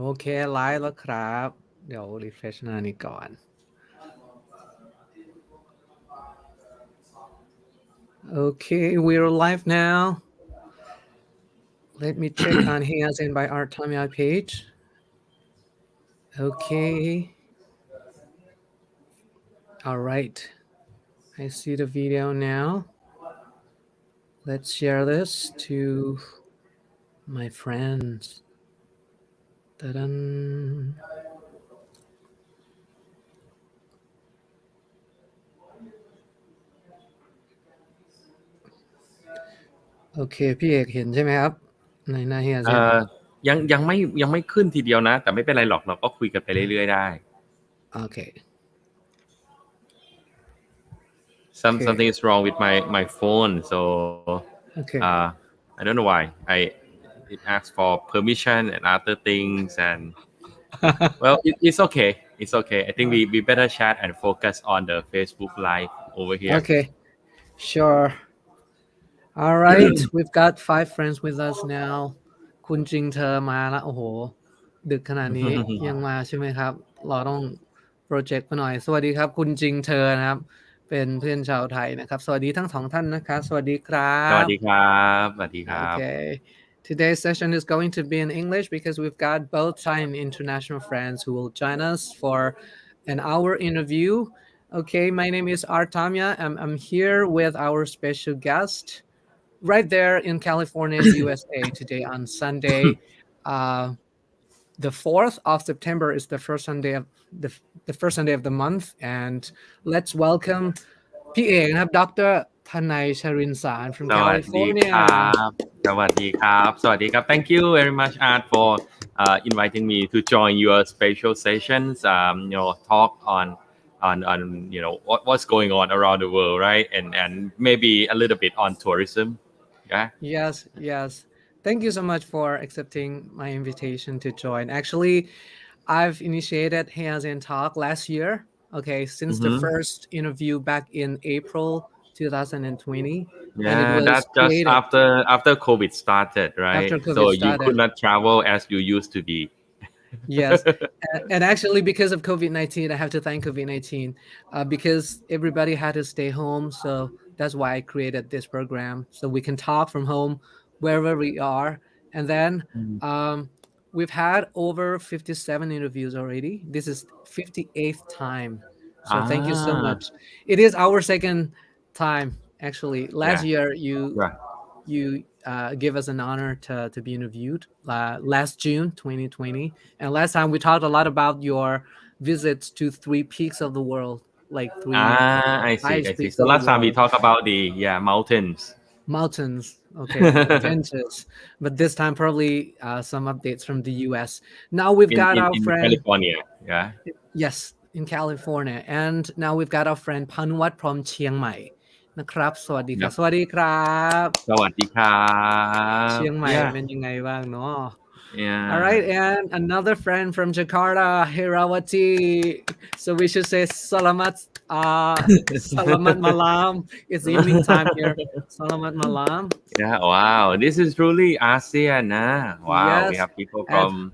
โอเคไลฟ์แล้วครับเดี๋ยว refresh หน้านี้ก่อน Okay, we're live now. Let me check on Hands in by Art Tamia page. Okay. All right. I see the video now. Let's share this to my friends. Ta-da. Okay, พี่เอกเห็นใช่ไหมครับในหน้า Hands ยังไม่ขึ้นทีเดียวนะแต่ไม่เป็นไรหรอกเราก็คุยกันไปเรื่อยๆได้ Okay. Something is wrong with my phone so Okay. I don't know why it asks for permission and other things and well it's okay I think we better chat and focus on the Facebook live over here Okay. Sure. All right. We've got 5 friends with us now. คุณจริงเธอมาละโอ้โหดึกขนาดนี้ ยังมาใช่ไหมครับเราต้องโปรเจกต์มาหน่อยสวัสดีครับคุณจริงเธอนะครับเป็นเพื่อนชาวไทยนะครับสวัสดีทั้ง2ท่านนะครับสวัสดีครับ สวัสดีครับสวัสดีครับ Okay. Today's session is going to be in English because we've got both Thai and international friends who will join us for an hour interview. Okay, my name is Artamya. I'm here with our special guest right there in California, USA today on Sunday. The 4th of September is the first Sunday of the first Sunday of the month, and let's welcome พี่เอกนะครับดร. ทนายชรินสาร from สวัสดีค California. รับสวัสดีครับสวัสดีครับ Thank you very much Art for inviting me to join your special sessions talk on what's going on around the world, right? And maybe a little bit on tourism. Yeah. Yes. Thank you so much for accepting my invitation to join. Actually, I've initiated Asean Talk last year. Okay, since the first interview back in April 2020. And it Yeah, was that's just created after COVID started, right? after So COVID you started. could not travel as you used to be. Yes. And actually, because of COVID-19, I have to thank COVID-19 because everybody had to stay home. So that's why I created this program so we can talk from home wherever we are. And then we've had over 57 interviews already. This is 58th time. So thank you so much. It is our second time, actually. Last year, you give us an honor to be interviewed last June 2020. And last time we talked a lot about your visits to 3 peaks of the world, like 3 I see. peaks So of the last time we world. talked about the mountains. Mountains, okay, adventures. But this time probably some updates from the US. Now we've got our in friend California. Yeah. Yes, in California. And now we've got our friend พานุวัฒน์ from เชียงใหม่นะครับสวัสดีครับ Yep. สวัสดีครับ สวัสดีครับ เชียงใหม่ Yeah. เป็นยังไงบ้างเนาะ Yeah. All right, and another friend from Jakarta, Herawati. So we should say Salamat Malam. It's evening time here. Salamat Malam. Yeah. Wow. This is truly ASEAN. Wow. Yes. We have people from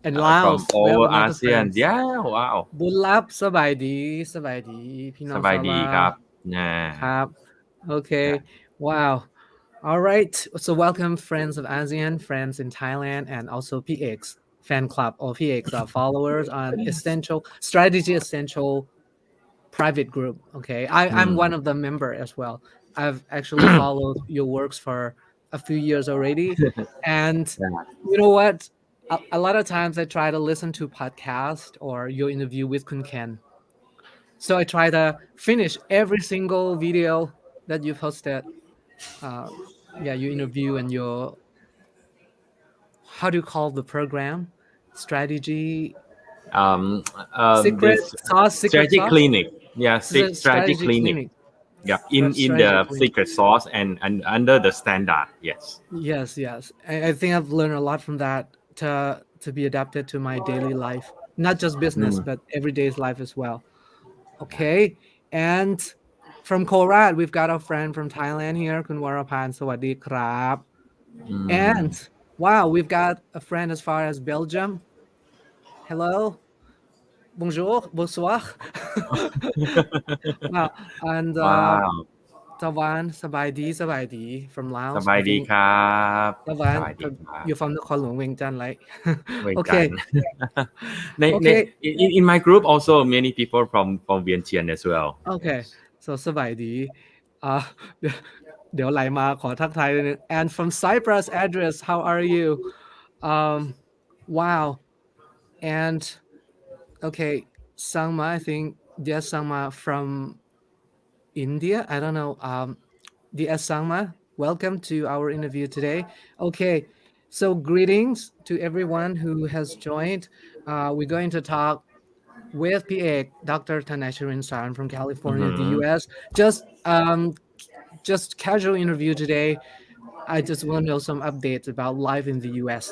Laos. from We have all another ASEAN. friend. Yeah. Wow. บุญลับสบายดีพี่น้อง สบายดีครับ ครับ Okay. Wow. All right. So welcome friends of ASEAN, friends in Thailand, and also PX fan club or PX followers on Strategy Essential private group. Okay. I'm one of the member as well. I've actually followed your works for a few years already. And you know what? A lot of times I try to listen to podcast or your interview with Kun Ken. So I try to finish every single video that you posted. Your interview and your, how do you call the program? Strategy. Secret sauce. Strategy clinic. Yeah, strategy clinic. clinic. Yeah, in the secret sauce and under the standard. Yes. Yes. I think I've learned a lot from that to be adapted to my daily life, not just business but everyday's life as well. Okay, and from Korat we've got a friend from Thailand here, Kun Warapan. Sawadee krab. And wow, we've got a friend as far as Belgium. hello, bonjour, bonsoir. Wow. And Wow. Tawan, Sabaidi, Sabaidi from ส Laos. บา I ยดี think ครับสบา Tawan, ยดีครับ you're from Nakhon Luang, Vientiane, right? เวียงจันท Okay, ร์ ใน okay, in my group also many people from เวียงเจียน as well okay. So สบายดี uh เดี๋ยวเดี๋ยวไหลมาขอทักทายนิดนึง and from Cyprus address, how are you? Wow. And okay, Sangma, I think there's Sangma from India. I don't know. DS Sangma, welcome to our interview today. Okay, so greetings to everyone who has joined. We're going to talk with PA Dr. Tanashirin San from อือ California, หื the อ US. Just casual interview today. I just want to know some updates about life in the US.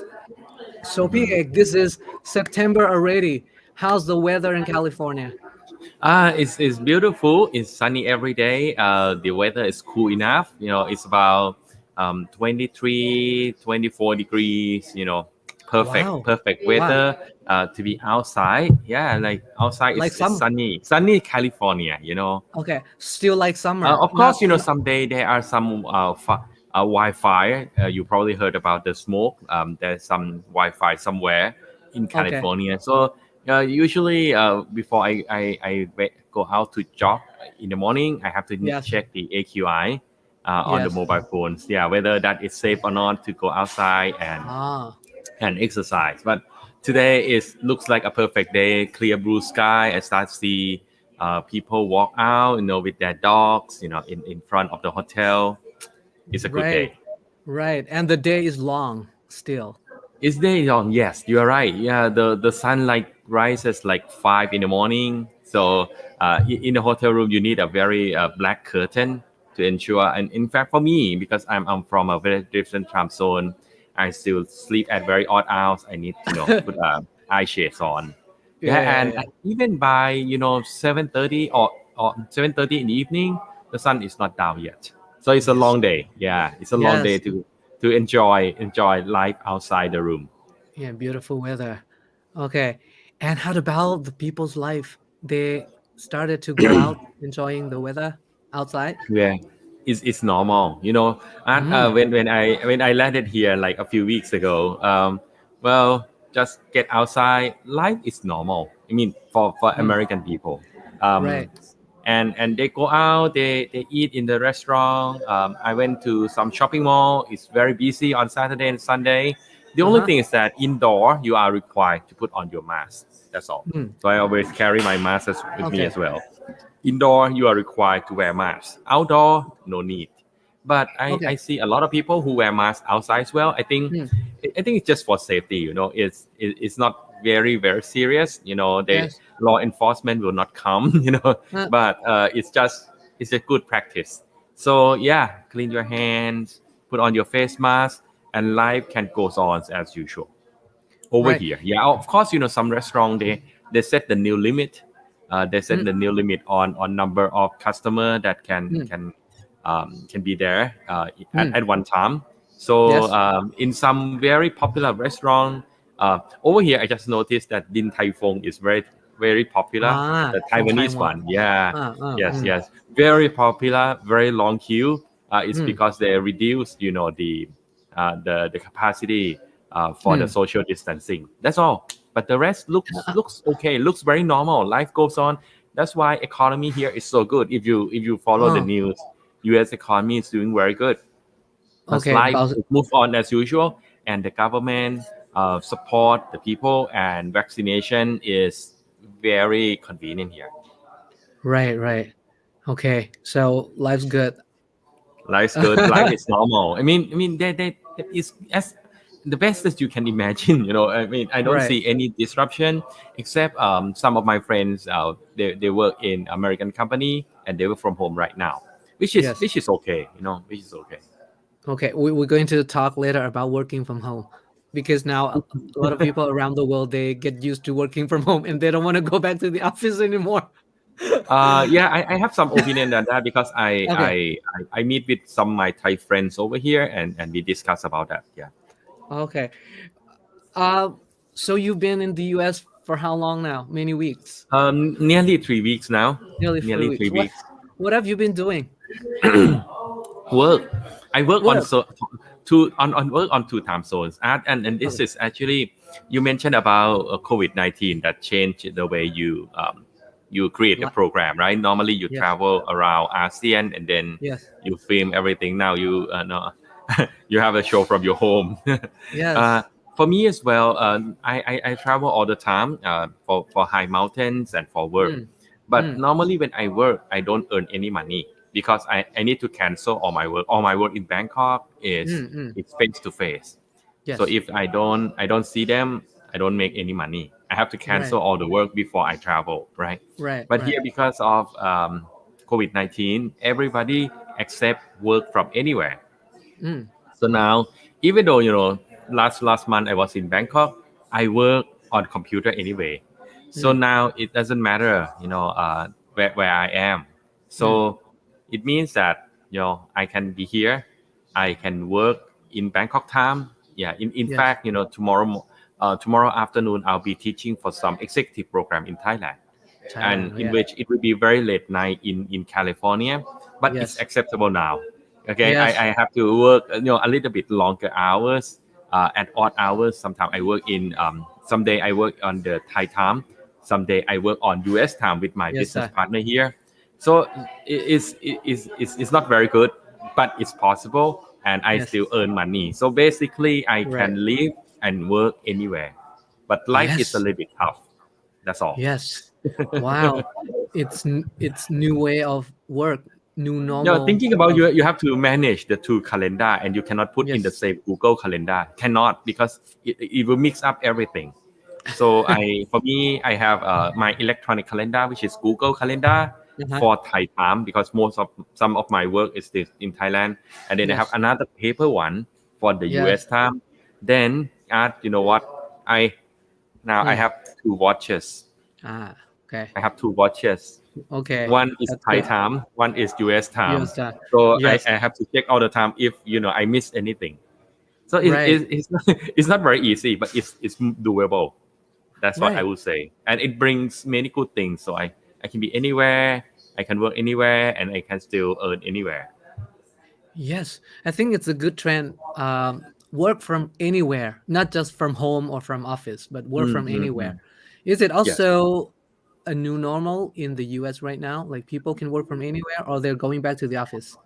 So PA, this is September already. How's the weather in California? It's beautiful. It's sunny every day. The weather is cool enough. It's about 23, 24 degrees. Perfect, Wow. perfect Wow. weather to be outside. Yeah, like outside Like is summer. sunny California. Okay. Still like summer. Of Not, course, someday there are some Wi-Fi. You probably heard about the smoke. There's some Wi-Fi somewhere in okay. California. So usually, before go out to jog in the morning, I have to Yes. check the AQI on the Yes. mobile phones. Yeah, whether that is safe or not to go outside Ah, and exercise. But today is looks like a perfect day, clear blue sky. I start to see people walk out, with their dogs, in front of the hotel. It's a good right. day. Right. And the day is long still. Is day on? Yes, you are right. Yeah, the sunlight rises like 5 in the morning. So in the hotel room, you need a very black curtain to ensure. And in fact, for me, because I'm from a very different time zone, I still sleep at very odd hours. I need to put eye shades on. Yeah, Yeah, yeah, and yeah. even by 7:30 or 7:30 in the evening, the sun is not down yet. So it's a Yes. long day. Yeah, it's a long day Yes. to enjoy life outside the room. Yeah, beautiful weather. Okay. And how about the people's life? They started to go out enjoying the weather outside? Yeah, it's normal. And Mm, when I landed here like a few weeks ago, well, just get outside. Life is normal. I mean, for mm, American people, um, right. and they go out. They eat in the restaurant. I went to some shopping mall. It's very busy on Saturday and Sunday. The only Uh-huh. thing is that indoor you are required to put on your mask. That's all. Mm, So I always carry my mask with me okay. as well. Indoor, you are required to wear masks. Outdoor, no need. But I Okay. see a lot of people who wear masks outside as well. Mm, I think it's just for safety. It's not very serious. The yes. law enforcement will not come. Uh, But it's a good practice. So yeah, clean your hands, put on your face mask, and life can go on as usual over right. here. Yeah, of course, some restaurant they set the new limit. They set Mm, the new limit on number of customer that can mm, can can be there mm. at one time. So Yes. in some very popular restaurant over here, I just noticed that Din Tai Fung is very popular. Ah, The from Taiwanese Taiwan. one, yeah, yes, Mm, yes, very popular, very long queue. It's mm. because they reduced, the capacity for the Mm. social distancing. That's all. But the rest looks okay. Looks very normal. Life goes on. That's why economy here is so good. If you follow the Oh, news, U.S. economy is doing very good. Because okay. life is move on as usual, and the government support the people, and vaccination is very convenient here. Right, right. Okay. So life's good. Life's good. Life is normal. I mean, that is as the best as you can imagine. I don't Right. see any disruption except some of my friends. They work in American company and they work from home right now, which is Yes. which is okay. Which is okay. Okay. We're going to talk later about working from home because now a lot of people around the world they get used to working from home and they don't want to go back to the office anymore. Yeah, I have some opinion on that because Okay. I meet with some of my Thai friends over here and we discuss about that. Yeah. Okay. Uh, so you've been in the US For how long now? Many weeks. Nearly 3 weeks now. Nearly three Nearly three weeks. weeks. What have you been doing? Work. I work on Work. two on work on two time zones. And this Oh, is actually you mentioned about COVID-19 that changed the way you create a li- program, right? Normally you yes. travel around ASEAN and then Yes. you film everything. Now you no, you have a show from your home. uh, Yes. for me as well, I travel all the time for high mountains and for work. Mm. But Mm. normally when I work, I don't earn any money because I need to cancel all my work. All my work in Bangkok is Mm. Mm. it's face to face. So Yes. if I don't see them, I don't make any money. I have to Right. cancel all the work before I travel, right? Right. But Right. here because of COVID-19, everybody accept work from anywhere. Mm. So now, even though last month I was in Bangkok, I work on computer anyway. So Mm. now it doesn't matter, where I am. Mm. So it means that I can be here, I can work in Bangkok time. Yeah, in Yes. fact, tomorrow afternoon I'll be teaching for some executive program in Thailand, and Thailand. in Yeah. which it will be very late night in California, but it's Yes. acceptable now. Okay, Yes. I have to work a little bit longer hours, at odd hours. Sometimes I work in someday I work on the Thai time, someday I work on US time with my Yes, business sir. partner here. So it's not very good, but it's possible, and I Yes. still earn money. So basically, I Right. can live and work anywhere, but life is a Yes. little bit tough. That's all. Yes. Wow. It's new way of work, new normal Thinking about of you have to manage the two calendar, and you cannot put in the yes. same Google calendar. Cannot, because it will mix up everything. So for me, I have my electronic calendar, which is Google Calendar Uh-huh. for Thai time, because some of my work is still in Thailand, and then I have Yes. another paper one for the Yes. US time. Then you know what? I now I Mm. have two watches. Ah, okay. I have two watches. Okay. One is That's Thai good. time, one is US time. US time. So Yes. I have to check all the time if I miss anything. So Right. it's not, it's not very easy, but it's doable. That's what I Right. would say, and it brings many good things. So I can be anywhere, I can work anywhere, and I can still earn anywhere. Yes. I think it's a good trend. Work from anywhere, not just from home or from office, but work Mm, from mm, anywhere. mm. Is it Yes. also a new normal in the US right now? Like people can work from anywhere or they're going back to the office?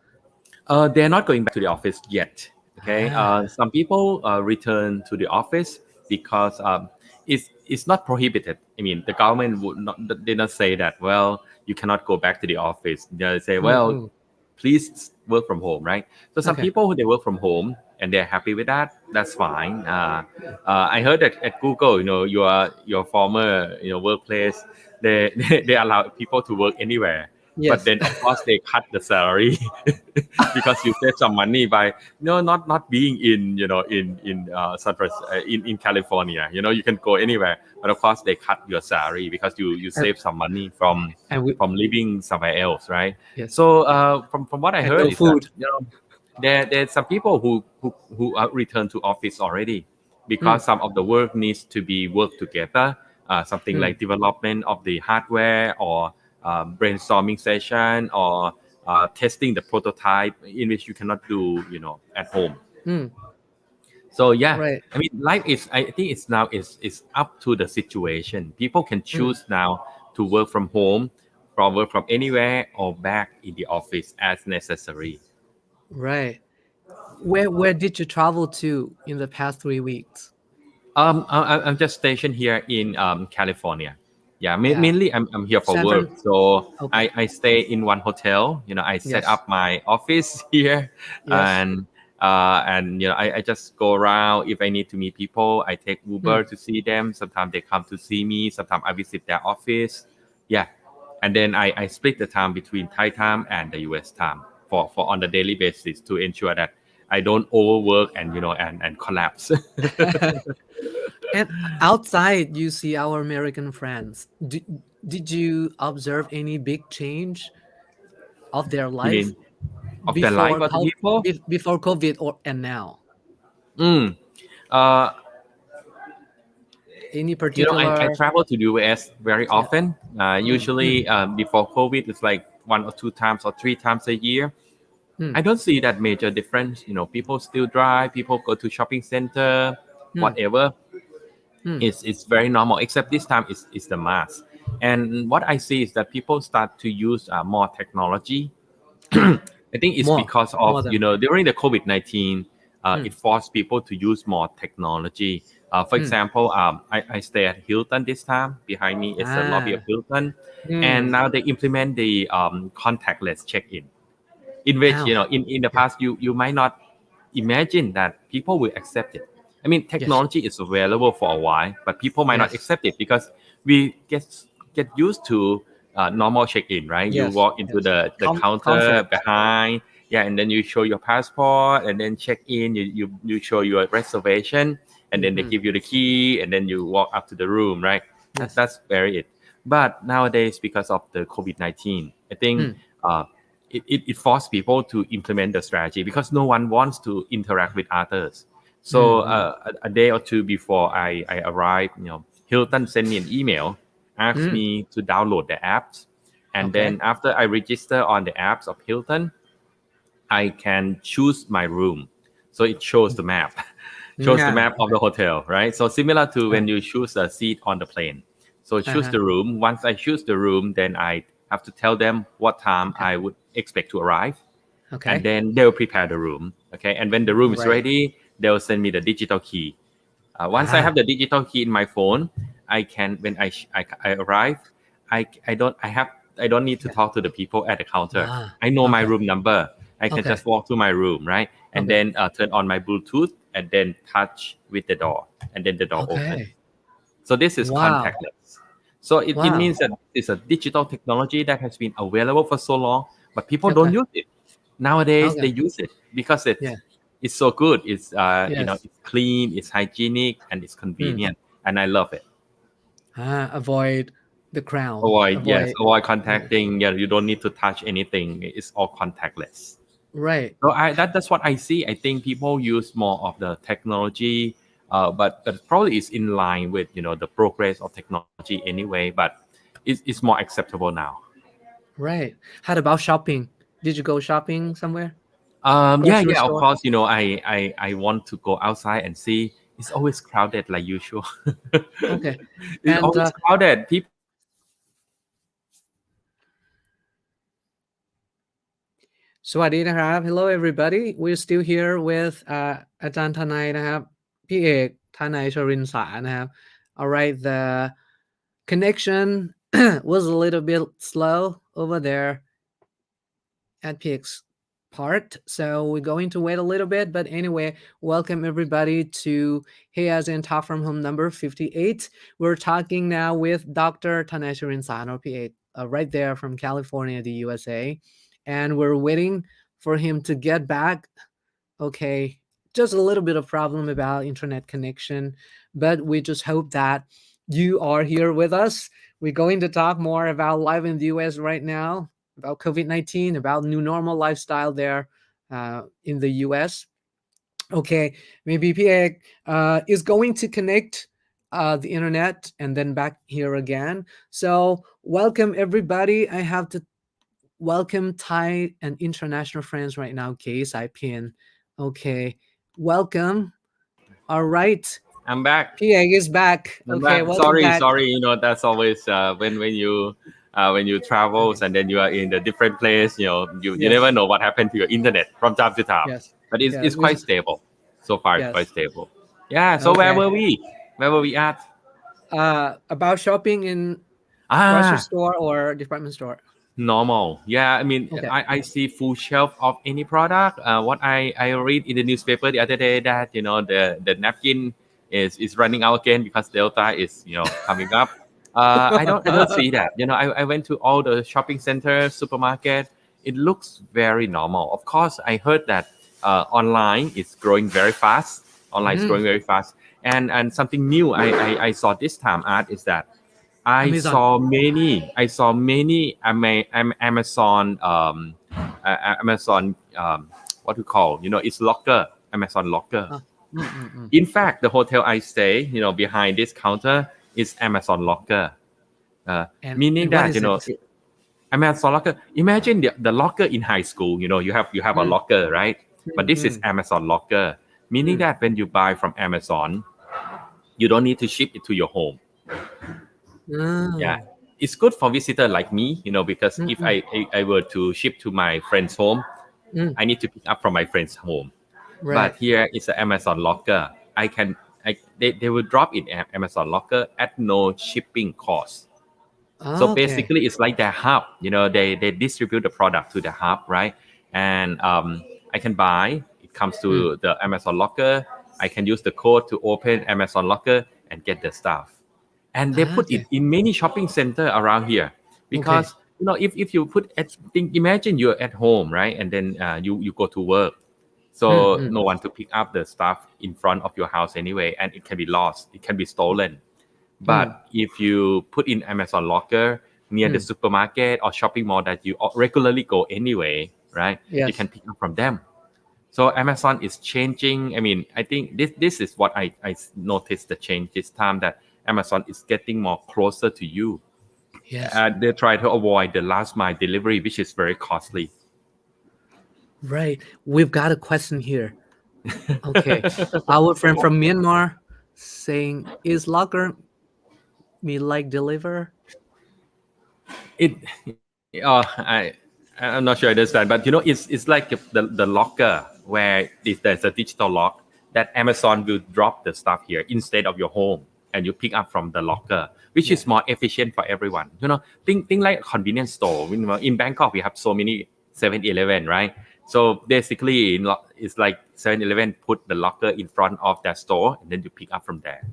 They're not going back to the office yet. Okay. Ah. Some people return to the office because it's not prohibited. I mean, the government would not did not say that. Well, you cannot go back to the office. They say, Mm, well, mm. please work from home, right? So some Okay. people who they work from home and they're happy with that. That's fine. I heard that at Google, your former workplace, they allow people to work anywhere, but Yes. then of course they cut the salary because you save some money by not being in in California. You can go anywhere, but of course they cut your salary because you and, save some money from and we living somewhere else, right? yes. So from what I And heard no is that food. there's some people who are returned to office already Mm, because some of the work needs to be worked together, something mm, like development of the hardware or brainstorming session or testing the prototype in which you cannot do at home. mm. So yeah, Right. I mean, life is. I think it's now is up to the situation. People can Mm, choose now to work from home, from work from anywhere, or back in the office as necessary. right. Where did you travel to in the past 3 weeks? I'm just stationed here in California. Yeah, Yeah. mainly I'm here for San work. Fran. So Okay. I stay in one hotel. I set Yes. up my office here, Yes. and I just go around. If I need to meet people, I take Mm, Uber to see them. Sometimes they come to see me. Sometimes I visit their office. Yeah, and then I split the time between Thai time and the US time for on the daily basis to ensure that I don't overwork and and collapse. and outside, you see our American friends. Did you observe any big change of their You life mean of their life or the people? before COVID or and now? Mm. Uh, Any I particular? travel to the US very Yeah. often. Usually, before COVID, it's like 1 or 2 times or 3 times a year. Mm, I don't see that major difference. People still drive, people go to shopping center, mm, whatever. mm, It's very normal. Except this time, it's the mask. And what I see is that people start to use more technology. mm. I think it's More, because more of than. during the COVID-19, Mm, it forced people to use more technology. For mm. example, I stay at Hilton this time. Behind me is the lobby of Ah. Hilton, and Mm. now they implement the contactless check-in. In which Ow. in the Yeah. past you might not imagine that people will accept it. I mean, Yes. technology is available for a while, but people might not Yes. accept it because we get used to normal check-in, right? You Yes. walk into Yes. the counter Comfort. behind, yeah, and then you show your passport, and then check in. You show your reservation, and then they Hmm. give you the key, and then you walk up to the room, right? Yes. That's very it. But nowadays, because of the COVID-19, I think. Hmm. Uh, it forced people to implement the strategy because no one wants to interact with others. So Hmm. a day or two before I arrived, Hilton sent me an email, asked Hmm. me to download the apps, and Okay. then after I register on the apps of Hilton, I can choose my room. So it shows the map, shows the Yeah. map of Okay. the hotel, right? So similar to Uh, when you choose a seat on the plane. So choose uh-huh. the room. Once I choose the room, then I have to tell them what time Okay. I would expect to arrive, and Okay. then they'll prepare the room. Okay, and when the room is Right. ready, they'll send me the digital key. Once I have Ah. the digital key in my phone, I can when I arrive, I don't need to Yeah. talk to the people at the counter. Ah. I know my Okay. room number. I can Okay. just walk to my room, right? And Okay. then turn on my Bluetooth and then touch with the door, and then the door open. Okay. So this is Wow. contactless. So it Wow. means that it's a digital technology that has been available for so long, but people don't Okay. use it. Nowadays they Okay. use it because Yeah. it's so good. It's Yes. it's clean, it's hygienic, and it's Hmm. convenient, and I love it. Ah. Avoid the crown. Avoid yes, Avoid. avoid Yeah. contacting. Yeah, you don't need to touch anything. It's all contactless. Right. So that's what I see. I think people use more of the technology, but probably is in line with the progress of technology anyway. But it's more acceptable now. Right. How about shopping? Did you go shopping somewhere? Yeah, Grocery yeah. Of store. course, I want to go outside and see. It's always crowded like usual. Okay. It's And always crowded. People are walking around. Swadee Narab. Hello, everybody. We're still here with Ajahn Tanai Narab, พี่เอก Tanai Sharin Sa Narab. All right, the connection was a little bit slow over there at PX part. So we're going to wait a little bit. But anyway, welcome everybody to Hey Asean Talk from Home number 58. We're talking now with Dr. Tanesha Sano, PA, right there from California, the USA. And we're waiting for him to get back. Okay, just a little bit of problem about internet connection, but we just hope that you are here with us. We're going to talk more about life in the US right now, about COVID-19, about new normal lifestyle there in the US. Okay, maybe PA is going to connect the internet and then back here again. So welcome everybody. I have to welcome Thai and international friends right now. Case I pin. Okay, welcome. All right, I'm back. PA is back. I'm Okay, back. welcome Sorry, back. sorry. That's always when you travels and then you are in a different place. You never Yes, know what happened to your internet from time to time. yes, But it's, yes, it's quite stable. So far, it's quite yes. stable. Yeah. So where Okay. were we? Where were we at? About shopping in grocery Ah, store or department store. normal. Yeah. I mean, Okay. I see full shelf of any product. What I read in the newspaper the other day that the napkin is running out again because Delta is coming up. I don't see that. I went to all the shopping centers, supermarket. It looks very normal. Of course, I heard that online is growing very fast. Online is Mhm. growing very fast. And something new I saw this time, Art, is that Amazon. I saw many Amazon Amazon what to call it's locker Amazon locker. Mm-mm-mm. In fact, the hotel I stay, behind this counter is Amazon locker. Meaning And what that, is it? Amazon locker. Imagine the locker in high school. You have a Mm, locker, right? But mm, this is mm, Amazon locker, meaning mm. that when you buy from Amazon, you don't need to ship it to your home. Yeah, Ah, it's good for visitor like me, because mm, if mm, I were to ship to my friend's home, mm. I need to pick up from my friend's home. Right. But here is an Amazon locker. They will drop in Amazon locker at no shipping cost. So Okay. basically, it's like their hub. They distribute the product to the hub, right? And I can buy. It comes Mm. to the Amazon locker. I can use the code to open Amazon locker and get the stuff. And they put it Okay. in many shopping center around here Okay. because if you imagine you're at home, right? And then you go to work, Mm, so mm, no one to pick up the stuff in front of your house anyway, and it can be lost. It can be stolen. mm, But if you put in Amazon locker near the mm. supermarket or shopping mall that you regularly go anyway, right? You Yes. can pick up from them. So Amazon is changing. I mean, I think this is what I noticed the change this time, that Amazon is getting more closer to you. Yes. And they try to avoid the last mile delivery, which is very costly. Right. We've got a question here. Okay. Our friend from Myanmar saying, "Is locker me like deliver?" It I'm not sure I understand, but it's like the locker where there's a digital lock that Amazon will drop the stuff here instead of your home, and you pick up from the locker, which Yeah. is more efficient for everyone. Think like a convenience store. In Bangkok we have so many 7-Eleven, right? So basically it's like 7-Eleven put the locker in front of their store, and then you pick up from there.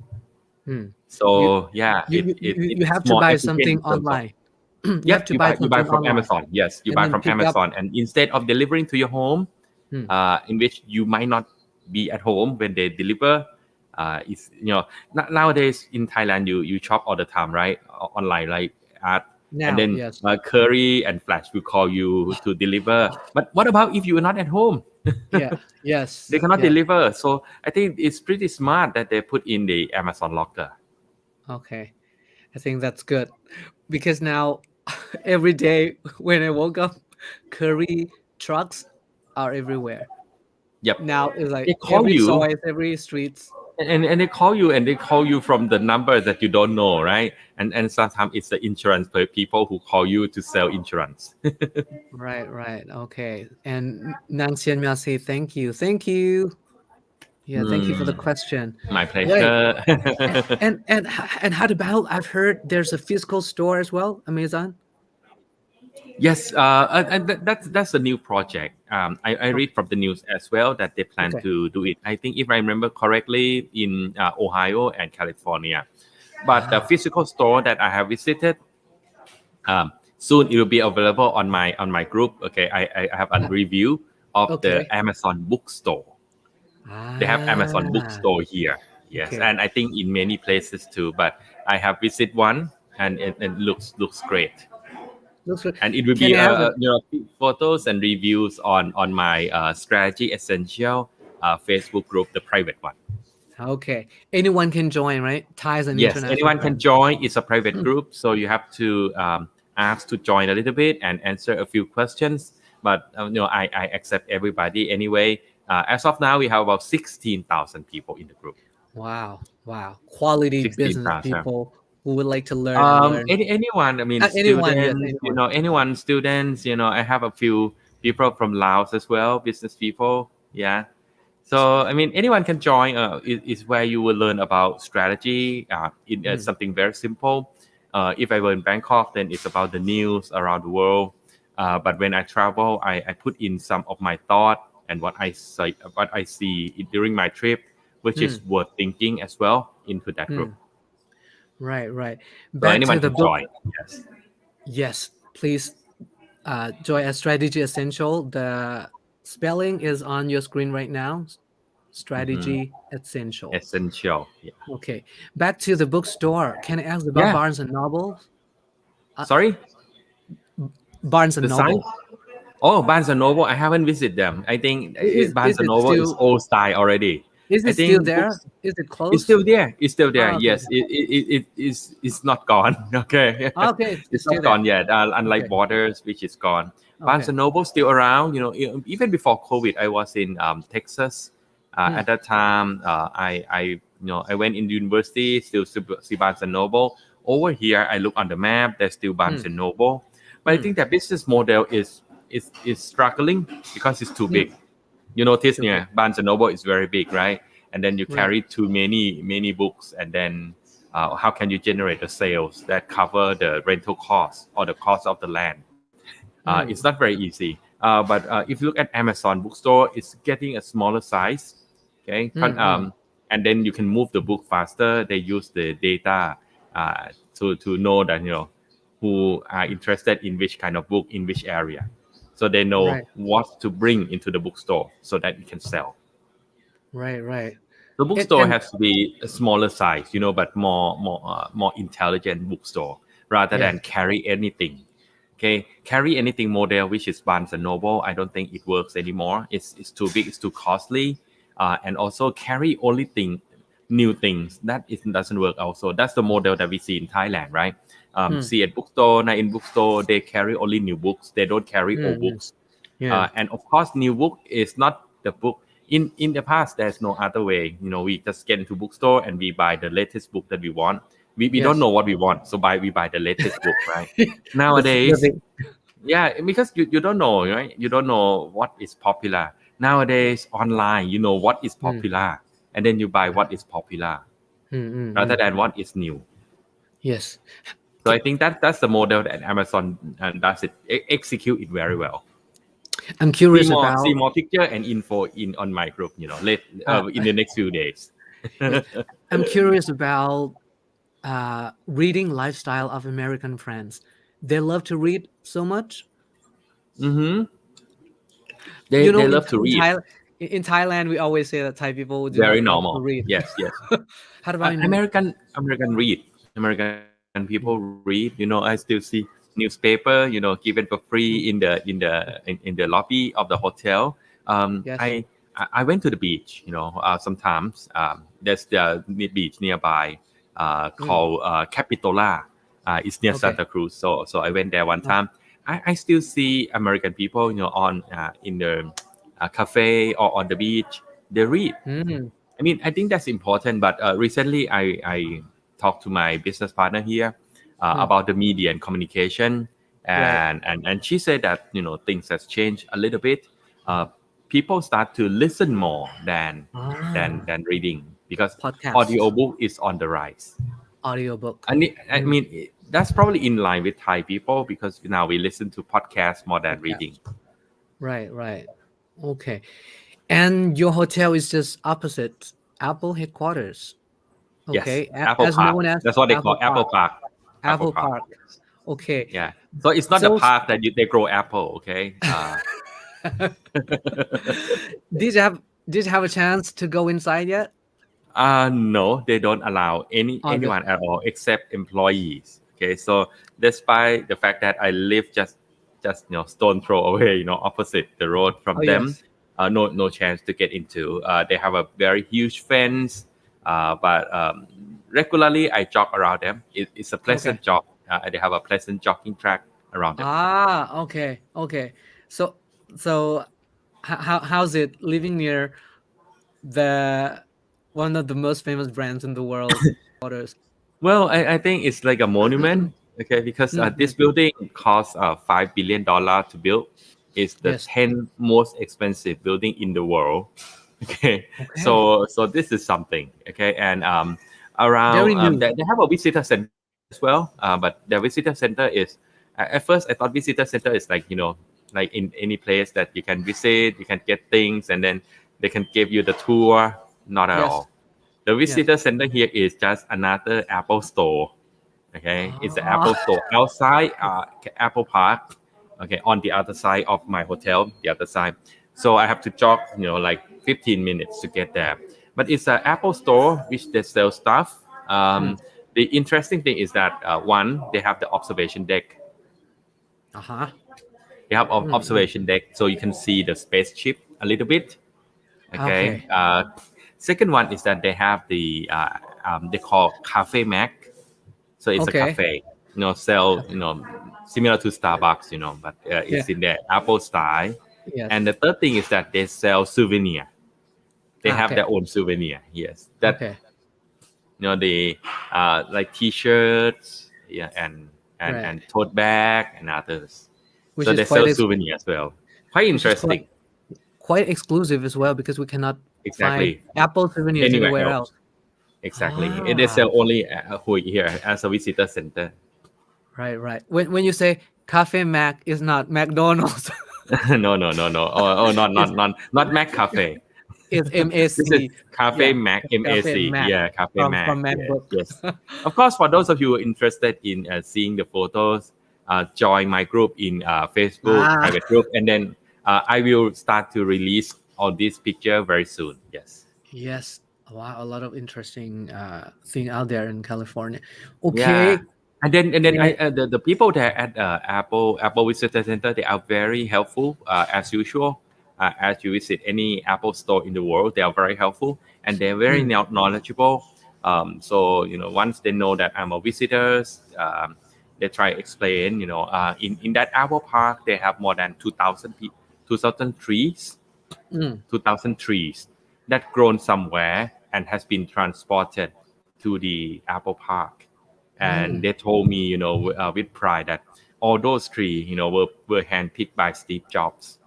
Hmm. You So yeah, you it's have to more buy efficient something in terms of. online. You have Yep, to you buy buy something from online Amazon. Yes, you and buy then from pick up. Amazon, and instead of delivering to your home, Hmm. in which you might not be at home when they deliver, it's nowadays in Thailand you shop all the time, right? Online, like at and Now, then yes. Curry and Flash will call you to deliver. But what about if you are not at home? Yeah. They Yes. cannot Yes. deliver. So I think it's pretty smart that they put in the Amazon locker. Okay. I think that's good because now every day when I woke up, curry trucks are everywhere. Yep, Now it's they like call every you. soil, every streets. And they call you from the number that you don't know, right? And sometimes it's the insurance people who call you to sell insurance. Right, right. Okay. And Nang Xian Mia say thank you. Thank you. Yeah, thank you for the Hmm, question. my Right. pleasure. And how about I've heard there's a physical store as well, Amazon? Yes, and that's a new project. I Oh, read from the news as well that they plan okay. to do it. I think if I remember correctly, in Ohio and California. But the Ah, physical store that I have visited, soon it will be available on my group. Okay, I have a review of the okay. Amazon bookstore. They have Amazon Ah, bookstore here. Yes, okay. and I think in many places too. But I have visited one, and it looks great. Looks good. And it will Can be I ask a photos and reviews on my strategy essential Facebook group, the private one. okay. Anyone can join, right? Thai is an Yes, international anyone can brand. join. It's a private group, so you have to ask to join a little bit and answer a few questions. But I accept everybody anyway. As of now, we have about 16,000 people in the group. Wow, wow. Quality Sixteen business thousand. people who would like to learn and learn. Anyone. I mean, Anyone, yes, students. anyone. Anyone. Students. I have a few people from Laos as well. Business people. Yeah. So I mean, anyone can join. Is where you will learn about strategy. It's Mm, something very simple. If I were in Bangkok, then it's about the news around the world. But when I travel, I put in some of my thought and what I see during my trip, which is mm, worth thinking as well into that group. mm. Right, right. So Back to anyone the can book. join. Yes. Yes, please join a strategy essential. The spelling is on your screen right now. Hmm. Strategy essential. Essential. Yeah. Okay. Back to the bookstore. Can I ask about Yeah. Barnes and Noble? Uh, Sorry. Barnes and The sign. Noble. Oh, Barnes and Noble. I haven't visited them. I think Is Barnes and it Noble is still old style already. Is I it still think there? books Is it it's closed? still there. It's still there. Oh, okay. Yes, it is. It's not gone. Okay, Okay, it's it's still not there. gone yet. Unlike Okay. Borders, which is gone. Barnes Okay. and Noble still around. You know, even before COVID, I was in Texas. Hmm. At that time, I went in university. Still see Barnes and Noble. Over here, I look on the map. There's still Hmm. Barnes and Noble, but I Hmm. think that business model is struggling because it's too Hmm. big. You notice, Too big. yeah, Barnes and Noble is very big, right? And then you Right. carry too many books, and then how can you generate the sales that cover the rental cost or the cost of the land? It's not Hmm. very easy. But if you look at Amazon bookstore, it's getting a smaller size. Okay, Hmm. Hmm. and then you can move the book faster. They use the data to know that who are interested in which kind of book in which area, so they know Right. what to bring into the bookstore so that it can sell. Right. Right. The And bookstore and has to be a smaller size, but more intelligent bookstore rather yes. than carry anything. Okay, carry anything model which is Barnes and Noble. I don't think it works anymore. It's too big. It's too costly, and also carry only new things that it doesn't work. Also, that's the model that we see in Thailand, right? Hmm. See at bookstore, now in bookstore, they carry only new books. They don't carry Hmm. old Hmm. books. Yeah. And of course, new book is not the book. In the past, there's no other way. We just get into bookstore and we buy the latest book that we want. We don't Yes. know what we want, so we buy the latest book, right? The Nowadays, thing. yeah, because you don't know, right? You don't know what is popular. Nowadays, online, you know what is Hmm. popular, and then you buy Yeah. what is popular Hmm. Hmm. rather Hmm. than what is new. Yes. So I think that's the model that Amazon does it execute it very well. I'm See curious more see about. more picture and info in on my group. Late Uh, in the next few days. yes. I'm curious about reading lifestyle of American friends. They love to read so much. hmm They You they know, love to in read. Thailand, we always say that Thai people do Very not love to normal. read. Yes, yes. How about in? American read. American people read. I still see newspaper. Given for free in the lobby of the hotel. Yes. I went to the beach. Sometimes there's the beach nearby Mm, called Capitola. It's near okay. Santa Cruz. So I went there one Uh, time. I still see American people. On in the cafe or on the beach. They read. mm, I think that's important. But recently, I talked to my business partner here mm, about the media and communication, right. and she said that things has changed a little bit. People start to listen more Ah, than reading because podcast, audiobook is on the rise. audiobook. And Mm, that's probably in line with Thai people because now we listen to podcasts more than reading. podcast. Right, right. Okay. And your hotel is just opposite Apple headquarters. Yes, Okay. Apple As Park. known as That's what they call Apple Apple Park. Park. Apple Apple Park. Park. Okay. Yeah. So it's not the So, park that they grow apple. Okay. did you have did you have a chance to go inside yet? No, they don't allow Okay. anyone at all except employees. Okay. So despite the fact that I live just stone throw away, opposite the road from Oh them, yes. no chance to get into. They have a very huge fence, but regularly I jog around them. It's a Okay. pleasant jog. They have a pleasant jogging track around them. Ah, okay, okay. So, so how's it living near the one of the most famous brands in the world, waters? Well, I think it's like a monument, okay, because Mhm. this building costs $5 billion to build. It's the Yes. 10th most expensive building in the world. Okay, Okay. so this is something. Okay, and around Very new. they have a visitor center as well. But the visitor center is at first I thought visitor center is like like in any place that you can visit, you can get things, and then they can give you the tour. Not at Yes. all. The Yes. visitor center here is just another Apple store. Okay, it's the Ah. Apple store outside Apple Park. Okay, on the other side of my hotel, the other side. So I have to jog, like 15 minutes to get there. But it's an Apple store which they sell stuff. Mm. The interesting thing is that one, they have the observation deck. Uh-huh. They have Mm, mm. observation deck, so you can see the spaceship a little bit. Okay, Okay. Second one is that they have they call Cafe Mac. So it's a Okay. cafe, sell, similar to Starbucks, but Yeah. it's in the Apple style. Yes. And the third thing is that they sell souvenir. They have Okay. their own souvenir. Yes, that Okay. the like T-shirts, yeah, Right. and tote bag and others. Which So is they sell souvenir as well. Quite which is quite interesting. quite exclusive as well because we cannot find Exactly. Apple souvenirs Anywhere anywhere else. else. Exactly. And they Ah, sell only here as a visitor center. right, right. When you say Cafe Mac is not McDonald's, No. Oh, it's not Mac Cafe. it's This is MAC. Cafe Yeah, Mac, Cafe MAC. Mac Yeah, Cafe from Mac. Yes, MacBook. yes. Of course, for those of you who are interested in seeing the photos, join my group in Facebook Ah, private group, and then I will start to release all these picture very soon. Yes. yes. Wow, a lot of interesting thing out there in California. Yeah. Okay. And then And, the people there at Apple Visitor Center, they are very helpful as usual. As you visit any Apple store in the world, they are very helpful and they're very mm, knowledgeable. So once they know that I'm a visitor, they try to explain. In that Apple Park, they have more than 2,000 trees, mm, 2,000 trees that grown somewhere and has been transported to the Apple Park. And mm. they told me, with pride that all those trees, were handpicked by Steve Jobs,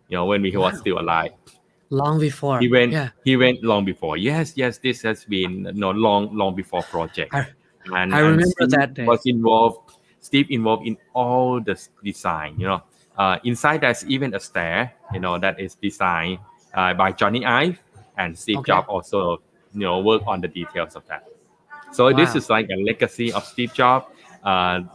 when he was Wow. still alive. Long He before. went, Yeah. he went long before. Yes, this has been long before project. I And I and remember Steve that day. was involved. Steve involved in all the design. Inside there's even a stair. That is designed by Johnny Ive, and Steve Okay. Jobs also worked on the details of that. So this Wow. is like a legacy of Steve Jobs.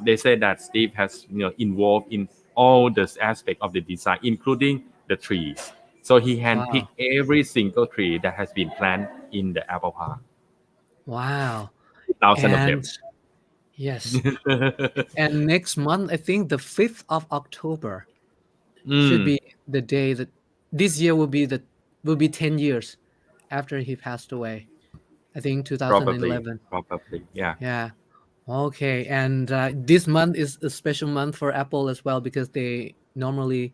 They say that Steve has involved in all this aspect of the design, including the trees. So he handpicked Wow. every single tree that has been planted in the Apple Park, Wow. thousands of them. And yes. And next month, I think the 5th of October should Mm, be the day that this year will be 10 years after he passed away. I think probably, 2011. probably, yeah. Yeah. Okay. And this month is a special month for Apple as well because they normally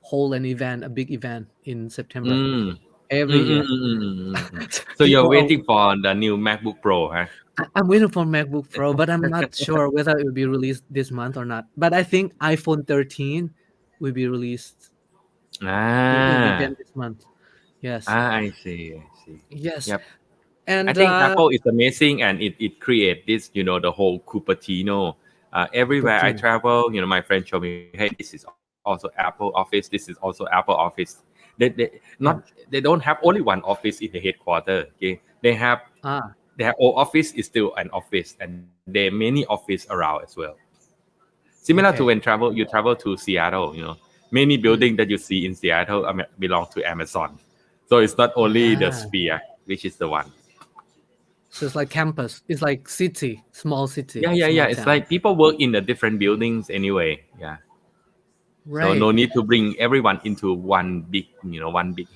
hold an event, a big event in September Mm. every Mm, mm, year. mm, mm, mm, mm, mm. So you're People are waiting for the new MacBook Pro, huh? I'm waiting for MacBook Pro, but I'm not sure whether it will be released this month or not. But I think iPhone 13 will be released. Will begin Ah, this month. Yes, I see. yes, Yep. I and think Apple is amazing and it creates this, the whole Cupertino. Everywhere I Cupertino. travel, my friend showed me, hey, this is also Apple office. This is also Apple office. They Yes. don't have only one office in the headquarters. Okay, Ah, their old office is still an office, and there are many offices around as well. Similar to when okay. you travel to Seattle, many Mm. buildings that you see in Seattle belong to Amazon. So it's not only the Ah, Sphere, which is the one. so it's like campus. It's like city, Yeah. small It's town. like people work in the different buildings anyway. Yeah. So Right. no need to bring everyone into one big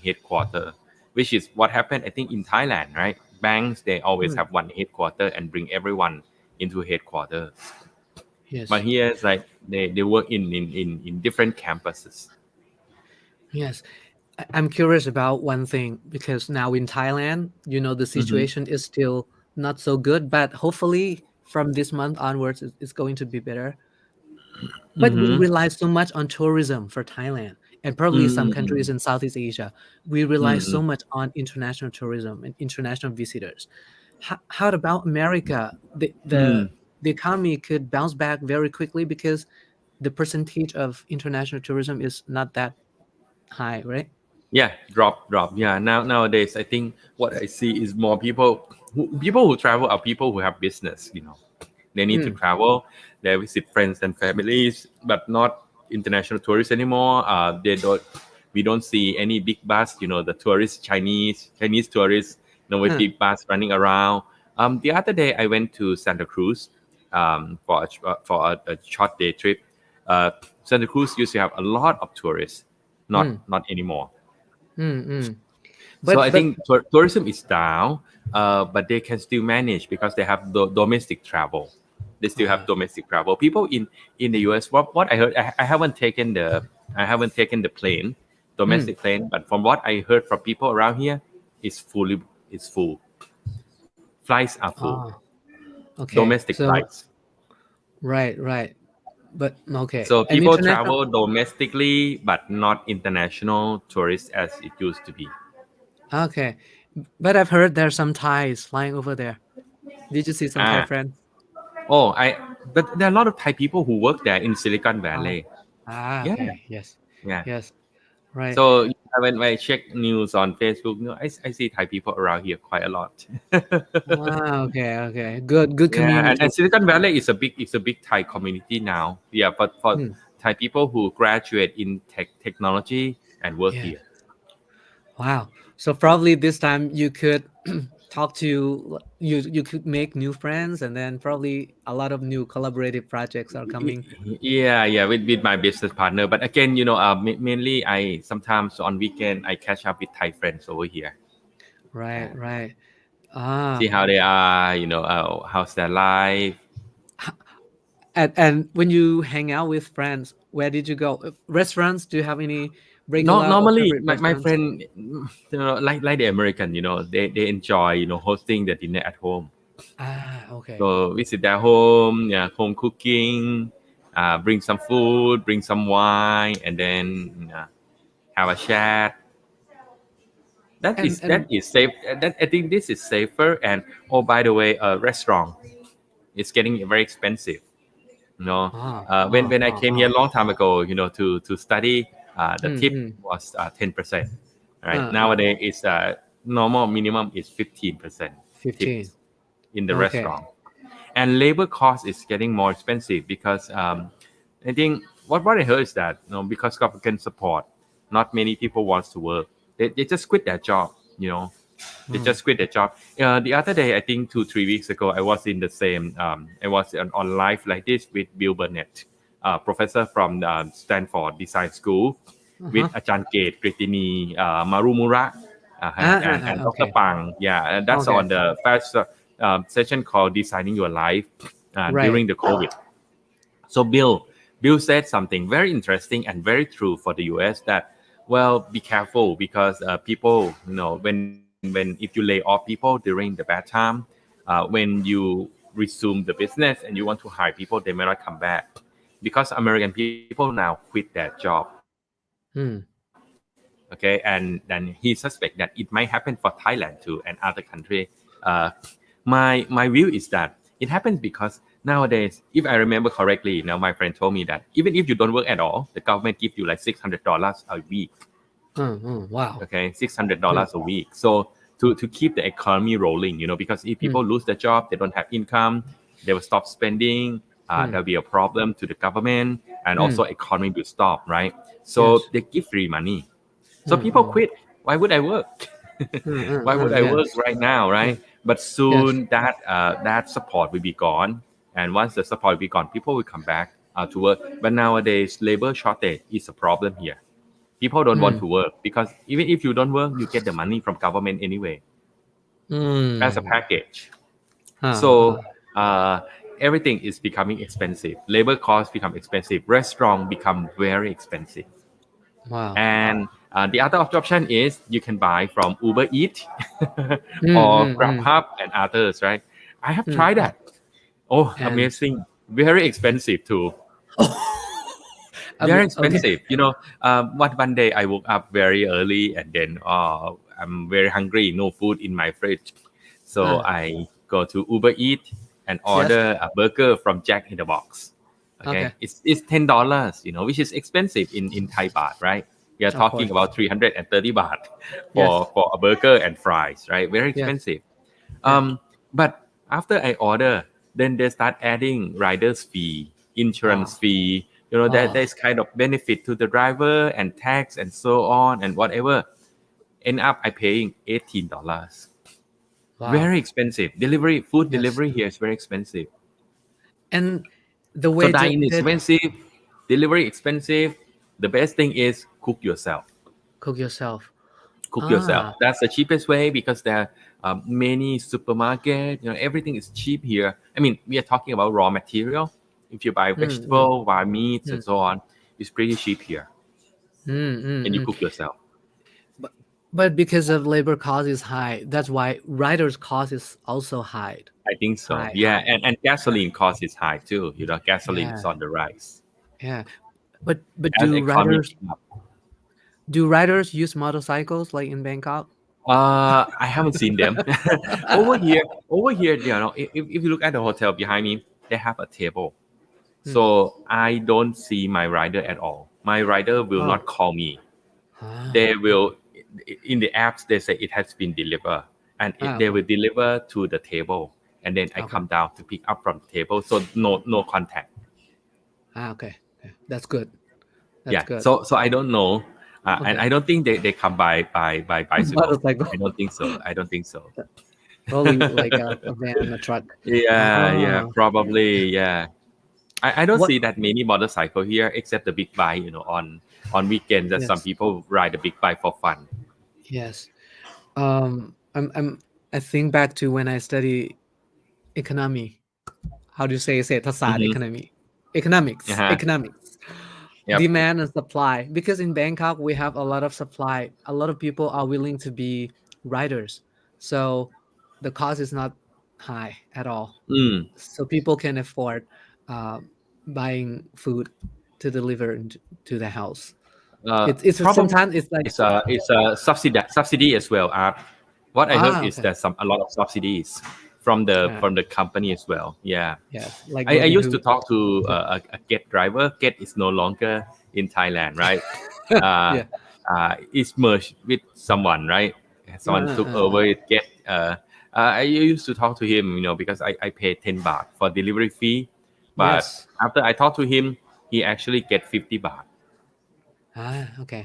headquarter, which is what happened, I think, in Thailand, right? Banks, they always Mm. have one headquarter and bring everyone into headquarters. But Yes. here it's like they work in different campuses. Yes. I'm curious about one thing because now in Thailand, the Hmm. situation is still not so good, but hopefully from this month onwards, it's going to be better. But we Hmm. rely so much on tourism for Thailand and probably some countries Mm-hmm. in Southeast Asia. We rely Mm-hmm. so much on international tourism and international visitors. How about America? The economy could bounce back very quickly because the percentage of international tourism is not that high, right? Yeah, drop. Yeah, nowadays I think what I see is more people who travel are people who have business. They need to Mm, travel. They visit friends and families, but not international tourists anymore. They don't. We don't see any big bus. The tourists, Chinese tourists, with huh, big bus running around. The other day I went to Santa Cruz, for a short day trip. Uh, Santa Cruz used to have a lot of tourists, mm, not anymore. mm, mm. So I but think tourism is down, but they can still manage because they have domestic travel. They still have uh, domestic travel. People in the US, what I heard, I haven't taken the plane, mm, domestic plane, but from what I heard from people around here, it's fully it's full. Flights are full. ah, okay. Domestic So flights. right, right. But okay. So And people international. travel domestically, but not international tourists as it used to be. Okay. But I've heard there's some Thais flying over there. Did you see some Thai Ah, friends? oh, but there are a lot of Thai people who work there in Silicon Ah, Valley. Yeah, okay. Yes. yeah. Yes. Right. So when I check news on Facebook, I see Thai people around here quite a lot. Ah, okay. Okay. Good. Good Yeah, community. and Silicon Valley is a big Thai community now. Yeah, but for Hmm. Thai people who graduate in technology and work Yeah. here. Wow. So probably this time you could talk to you could make new friends, and then probably a lot of new collaborative projects are coming. Yeah, yeah, with my business partner. But again, mainly I sometimes on weekend I catch up with Thai friends over here. Right. Uh, Right. Ah. See how they are, how's their life. And when you hang out with friends, where did you go? Restaurants? Do you have any Not regular or normally, favorite my restaurants? friend, like the American, they enjoy, hosting the dinner at home. Ah, okay. So visit their home, yeah, home cooking, bring some food, bring some wine, and then have a chat. That And is safe. That I think this is safer. And oh, by the way, restaurant is getting very expensive. When I came here a long time ago, to study, the mm, tip mm, was 10%. Right uh, uh, nowadays, it's normal minimum is 15% 15. tips in the Okay. restaurant, and labor cost is getting more expensive because I think what I heard is that because government support, not many people wants to work. They just quit their job. They Mm, just quit their job. The other day, I think 2 3 weeks ago, I was in the same. I was on live like this with Bill Burnett, professor from Stanford Design School, with uh-huh. Ajahn Gate, Kritini, Marumura, and Dr. Okay. Pang. Yeah, and that's Okay. on the first session called Designing Your Life Right. during the COVID. So Bill said something very interesting and very true for the US that, well, be careful because people, when if you lay off people during the bad time, when you resume the business and you want to hire people, they may not come back because American people now quit their job. Okay, Mm, and then he suspect that it might happen for Thailand too and other country. My view is that it happens because nowadays, if I remember correctly, now my friend told me that even if you don't work at all, the government give you like $600 a week. wow. Okay, $600 Mm, a week. So to keep the economy rolling, because if mm, people lose their job, they don't have income, they will stop spending. mm, There'll be a problem to the government, and also mm. economy will stop, right? So Yes. they give free money. So Mm, people mm, quit. Why would I work? Why would I work yes. right now, Yeah. right? But Yes. soon that support will be gone, and once the support will be gone, people will come back to work. But nowadays, labor shortage is a problem here. People don't want Mm, to work because even if you don't work, you get the money from government anyway as a mm. package. Uh, So uh, everything is becoming expensive. Labor costs become expensive. Restaurant become very expensive. wow. And the other option is you can buy from Uber Eat Mm, or mm, mm, GrabHub and others, right? I have mm, tried mm. that. Oh, And amazing! Very expensive too. I Very mean, okay. expensive. One day I woke up very early and then I'm very hungry, no food in my fridge. So Uh, I go to Uber Eat and yes. order a burger from Jack in the Box. Okay. Okay, it's $10, which is expensive in Thai baht, right? We are Of talking course. about 330 baht Yes. for a burger and fries, right? Very Yes. expensive. Yeah. But after I order, then they start adding riders fee, insurance Ah. fee. That Ah. there's kind of benefit to the driver and tax and so on and whatever. End up I paying $18. Wow. Very expensive. Food Yes. delivery here is very expensive. And the So way dine that expensive, delivery expensive. The best thing is cook yourself. cook yourself. cook yourself. Ah. That's the cheapest way because there are many supermarket. Everything is cheap here. I mean, we are talking about raw material. If you buy Mm, mm, vegetable, buy meats, and mm, so on, it's pretty cheap here, and you mm. cook yourself. But but because of labor cost is high, that's why riders cost is also high. I think so. High, Yeah, high. and Yeah. gasoline cost is high too. Gasoline is Yeah. on the rise Yeah. But as economy pick up. do riders use motorcycles like in Bangkok? I haven't seen them over here. Over here, if you look at the hotel behind me, they have a table. Hmm. So I don't see my rider at all. My rider will Oh. not call me. They Ah. will in the apps they say it has been delivered, and they Okay. will deliver to the table, and then I Okay. come down to pick up from the table. So no contact. Okay. Yeah. That's good. That's Yeah. good. So I don't know, and Okay. I don't think they come by bicycle. Motorcycle. I don't think so. I don't think so. Probably like a van, a truck. Yeah, Ah. probably, yeah. I don't What? see that many motorcycle here except the big bike. On weekends that some Yes. people ride the big bike for fun. Yes. I think back to when I study economy. How do you say ศาสตร์ Mm-hmm. economy? Economics. Uh-huh. Economics. Yep. Demand and supply. Because in Bangkok we have a lot of supply. A lot of people are willing to be riders. So the cost is not high at all. Mm. So people can afford uh, buying food to deliver to the house. It's Probably sometimes it's like it's a subsidy as well. What I heard is okay. there's a lot of subsidies from the Ah, from the company as well. Yeah. yes, like I Golden used to Hood. talk to a Get driver. Get is no longer in Thailand, right? Uh, Yeah. it's merged with someone, right? Someone took Uh. over it. Get. I used to talk to him, because I pay 10 baht for delivery fee, but Yes. after I talked to him, he actually get 50 baht. Okay.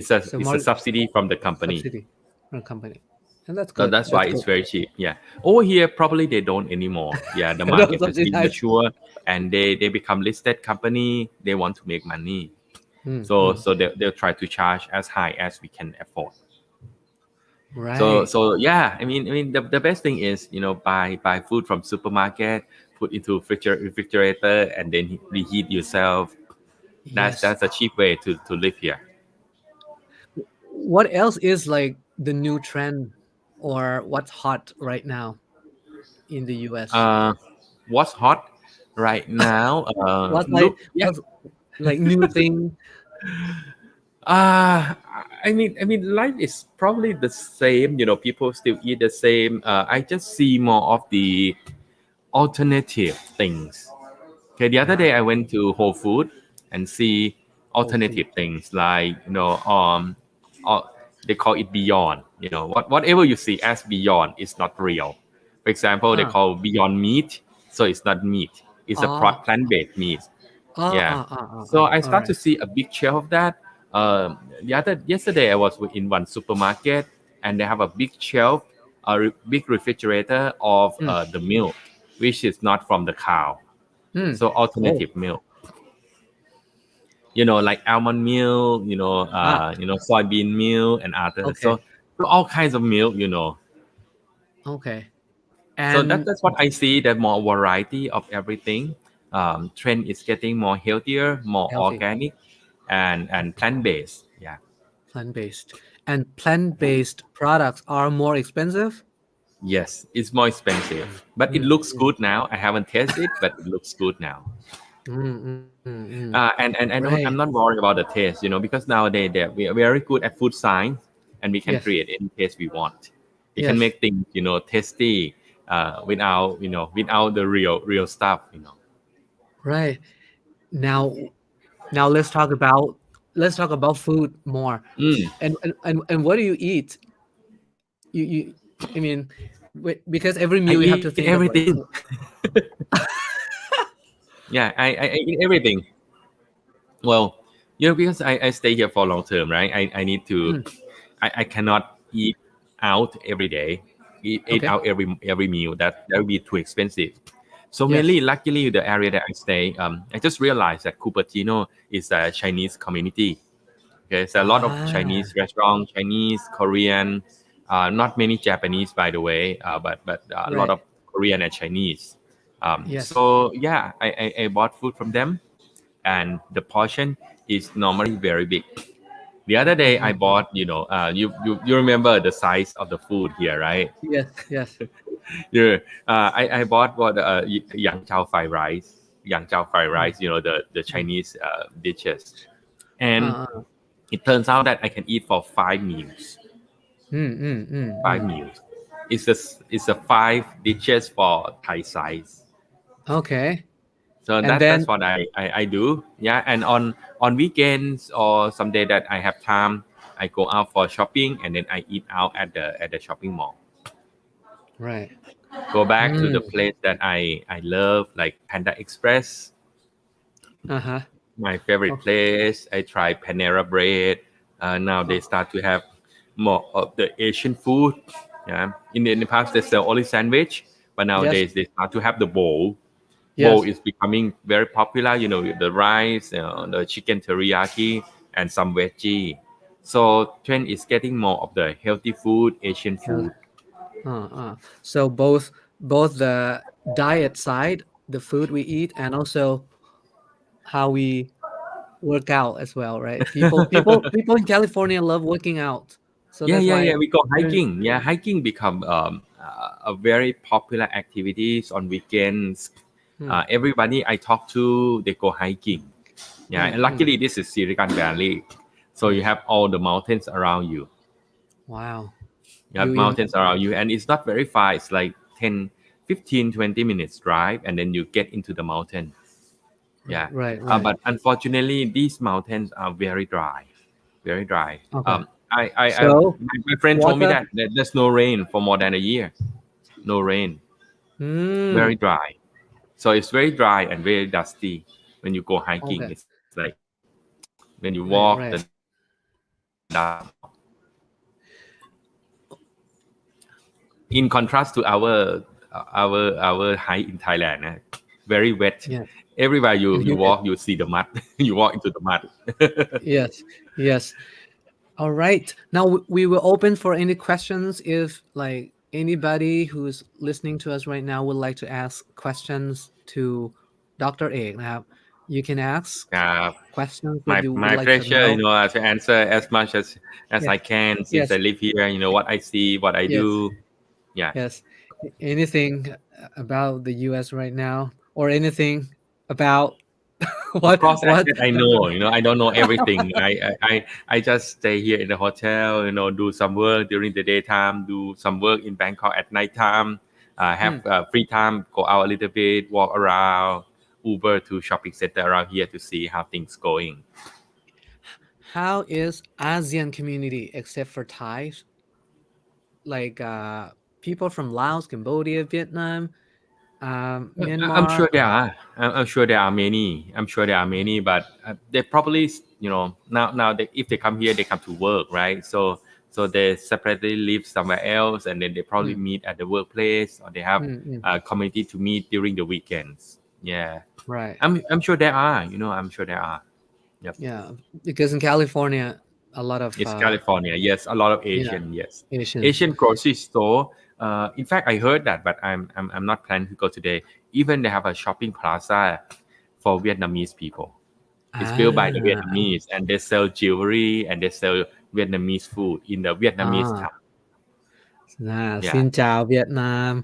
So It's a more subsidy from the company. subsidy from company, and that's So good. that's why That's it's good. very cheap. Yeah. Over here, probably they don't anymore. Yeah, the Don't market has been subsidize. mature and they become listed company. They want to make money. So Mm. so they'll try to charge as high as we can afford. So Right. so yeah, I mean the best thing is, buy food from supermarket, put into refrigerator and then reheat yourself. That's Yes. that's a cheap way to live here. What else is like the new trend or what's hot right now in the US? Uh, what's hot right now? What's like Look, yeah. what's like new thing? Uh, I mean, life is probably the same. People still eat the same. I just see more of the alternative things. Okay, the other day Ah, I went to Whole Food and see whole food. alternative things like uh, they call it beyond. Whatever you see as beyond is not real. For example, they Ah. call beyond meat, so it's not meat. It's a Ah. plant-based meat. Ah. Yeah. Ah. Ah. Ah. So Ah. I All start to right. see a big shelf of that. Yesterday I was in one supermarket and they have a big shelf, big refrigerator of Mm. the milk, which is not from the cow. Mm. So Oh. alternative milk, like almond milk, Ah. soybean milk and others. Okay. So all kinds of milk, Okay. So that, And that's what I see. That more variety of everything. Trend is getting more healthier, more healthy, organic, and plant based. Yeah. plant-based. And plant-based products are more expensive? Yes, it's more expensive, but it Mm, looks mm, good now. I haven't tasted it, but it looks good now. And I'm right. not worried about the taste, because nowadays we are very good at food science, and we can Yes. create any taste we want. We can Yes. make things, tasty, without the real stuff. Right. Now now let's talk about food more. Mm, And what do you eat? You I mean because every I meal you have eat to think of like everything. Yeah, I eat everything. Well, because I stay here for long term, right? I need to. mm, I cannot eat out every day. Eat okay. out every meal. That would be too expensive. So Yes. mainly, luckily, the area that I stay, I just realized that Cupertino is a Chinese community. Okay, so a lot of Ah, Chinese restaurants, Chinese, Korean, not many Japanese, by the way, but a lot right. of Korean and Chinese. Yes. So yeah, I bought food from them, and the portion is normally very big. The other day I Mm-mm. bought, you remember the size of the food here, right? Yes. Yes. Yeah, I bought what yang chow fried rice, yang chow fried Mm, rice, the mm, Chinese dishes, and uh, uh, it turns out that I can eat for 5 meals. mm, mm, Five mm. meals. It's a 5 dishes for Thai size. Okay. So And that's then what I do. Yeah, and on weekends or someday that I have time, I go out for shopping and then I eat out at the shopping mall. right. Go back to the Mm, place that I love, like Panda Express, uh-huh. my favorite Oh, place. I try Panera Bread. Now they oh, start to have more of the Asian food. Yeah. In the past, they sell only sandwich, but yes. nowadays they start to have the bowl. Bowl Yes. is becoming very popular. The rice, the chicken teriyaki, and some veggie. So trend is getting more of the healthy food, Asian Yeah. food. So both the diet side, the food we eat, and also how we work out as well, right? People in California love working out. So Yeah, that's yeah, why yeah. We go even hiking. Yeah, hiking become a very popular activities on weekends. hmm, Everybody I talk to, they go hiking. Yeah, and hmm. luckily this is Silicon Valley, so you Yes. have all the mountains around you. Wow. You You have in mountains around you, and it's not very far. It's like 10, 15, 20 minutes drive, and then you get into the mountain. right, Yeah, right, right. but unfortunately, these mountains are very dry, very dry. Okay. So My friend told me water. that there's no rain for more than a year. No rain, very Hmm. dry. So it's very dry and very dusty when you go hiking. Okay. It's like when you walk, the Right, dust right. come out. In contrast to our hike in Thailand, very wet. Yeah. Everywhere you walk, you see the mud. You walk into the mud. Yes. Yes. All right. Now we will open for any questions if like anybody who's listening to us right now would like to ask questions to Dr. A. Now, you can ask uh, questions that my you would my like to pleasure, know. to answer as much as Yeah. I can since Yes. I live here. What I see, what I Yes. do. Yeah. Yes. Anything about the US right now or anything about Of what course, what that I know. I don't know everything. I just stay here in the hotel. Do some work during the daytime. Do some work in Bangkok at nighttime. Have Hmm. free time. Go out a little bit. Walk around. Uber to shopping center around here to see how things going. How is ASEAN community except for Thai, like people from Laos, Cambodia, Vietnam, I'm Myanmar? sure there are. I'm sure there are many. I'm sure there are many, but they probably, now if they come here, they come to work, right? So they separately live somewhere else, and then they probably Hmm. meet at the workplace, or they have Hmm, hmm. a community to meet during the weekends. Yeah, Right. I'm sure there are. I'm sure there are. Yep. Yeah, because in California, a lot of It's California. Yes, a lot of yeah, Asian. Yes, Asians. Asian grocery store. In fact, I heard that, but I'm not planning to go today. Even they have a shopping plaza for Vietnamese people. It's built by the Ah, Vietnamese, and they sell jewelry and they sell Vietnamese food in the Vietnamese ah, town. Yeah. xin chào Việt Nam.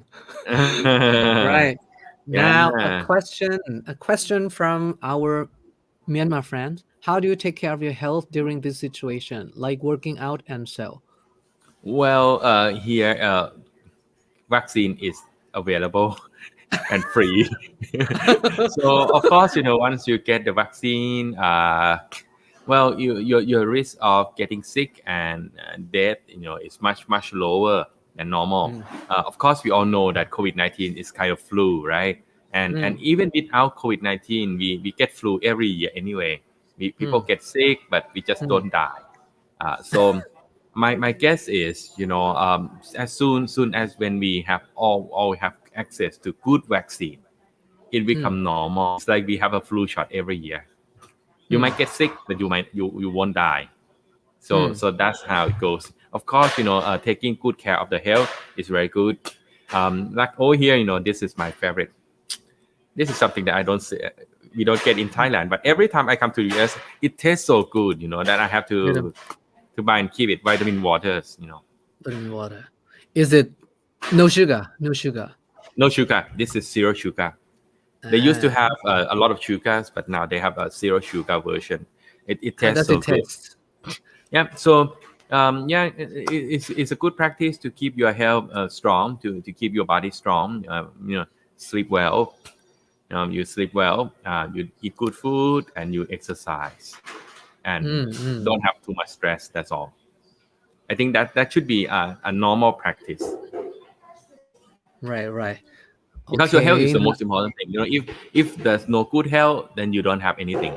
Right. Now, Yeah. a question from our Myanmar friends. How do you take care of your health during this situation, like working out and so? Well, here vaccine is available and free. So of course, once you get the vaccine, well, your risk of getting sick and death, is much lower than normal. Mm, Of course, we all know that COVID-19 is kind of flu, right? And mm, even without COVID-19, we get flu every year anyway. People mm, get sick, but we just mm, don't die. So my guess is, as soon as when we have all have access to good vaccine, it mm, become normal. It's like we have a flu shot every year. You mm. might get sick, but you won't die. Hmm. So that's how it goes. Of course, taking good care of the health is very good. Like over here, this is my favorite. This is something that I don't see, we don't get in Thailand. But every time I come to the US, it tastes so good, that I have Vitamin, to buy and keep it. Vitamin waters. vitamin water. Is it no sugar? No sugar. No sugar. This is zero sugar. They used to Ah, have okay. a lot of sugars, but now they have a zero sugar version. It How tastes does so it good. taste? Yeah. So yeah, it's a good practice to keep your health strong, to keep your body strong. Sleep well. You sleep well. You eat good food and you exercise and Mm, mm. don't have too much stress. That's all. I think that should be a normal practice Right, right. because your health Okay. is the most important thing. If there's no good health, then you don't have anything.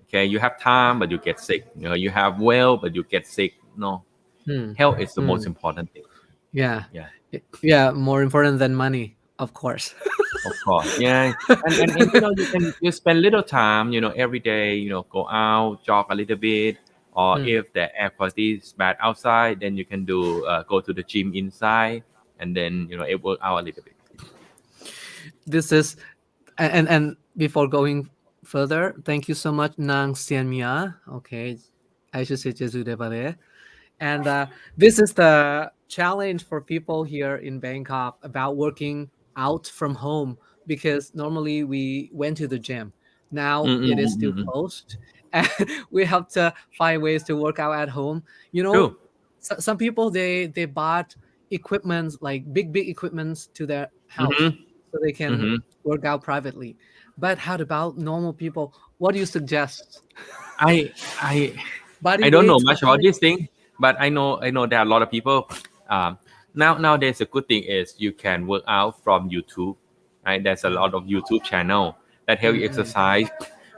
Okay, you have time but you get sick. You have well but you get sick. No, Hmm. health is the most Hmm. important thing. Yeah. Yeah, Yeah, more important than money, of course. of course. Yeah, and you spend little time. Every day. Go out, jog a little bit. Or Hmm. if the air quality is bad outside, then you can go to the gym inside, and then it work out a little bit. This is and before going further, thank you so much, Nang Sian Mia. Okay. I should say Jesu de Vale. And this is the challenge for people here in Bangkok about working out from home because normally we went to the gym. Now Mm, mm, it is mm, still mm, mm. closed. And we have to find ways to work out at home. You know, True. some people they bought equipments like big equipments to their house Mm-hmm. so they can Mm-hmm. work out privately. But how about normal people? What do you suggest? I I Body I don't know weight much about equipment? this thing, but I know there are a lot of people. Um, nowadays, the good thing is you can work out from YouTube. Right, there's a lot of YouTube channel that help you Mm, exercise.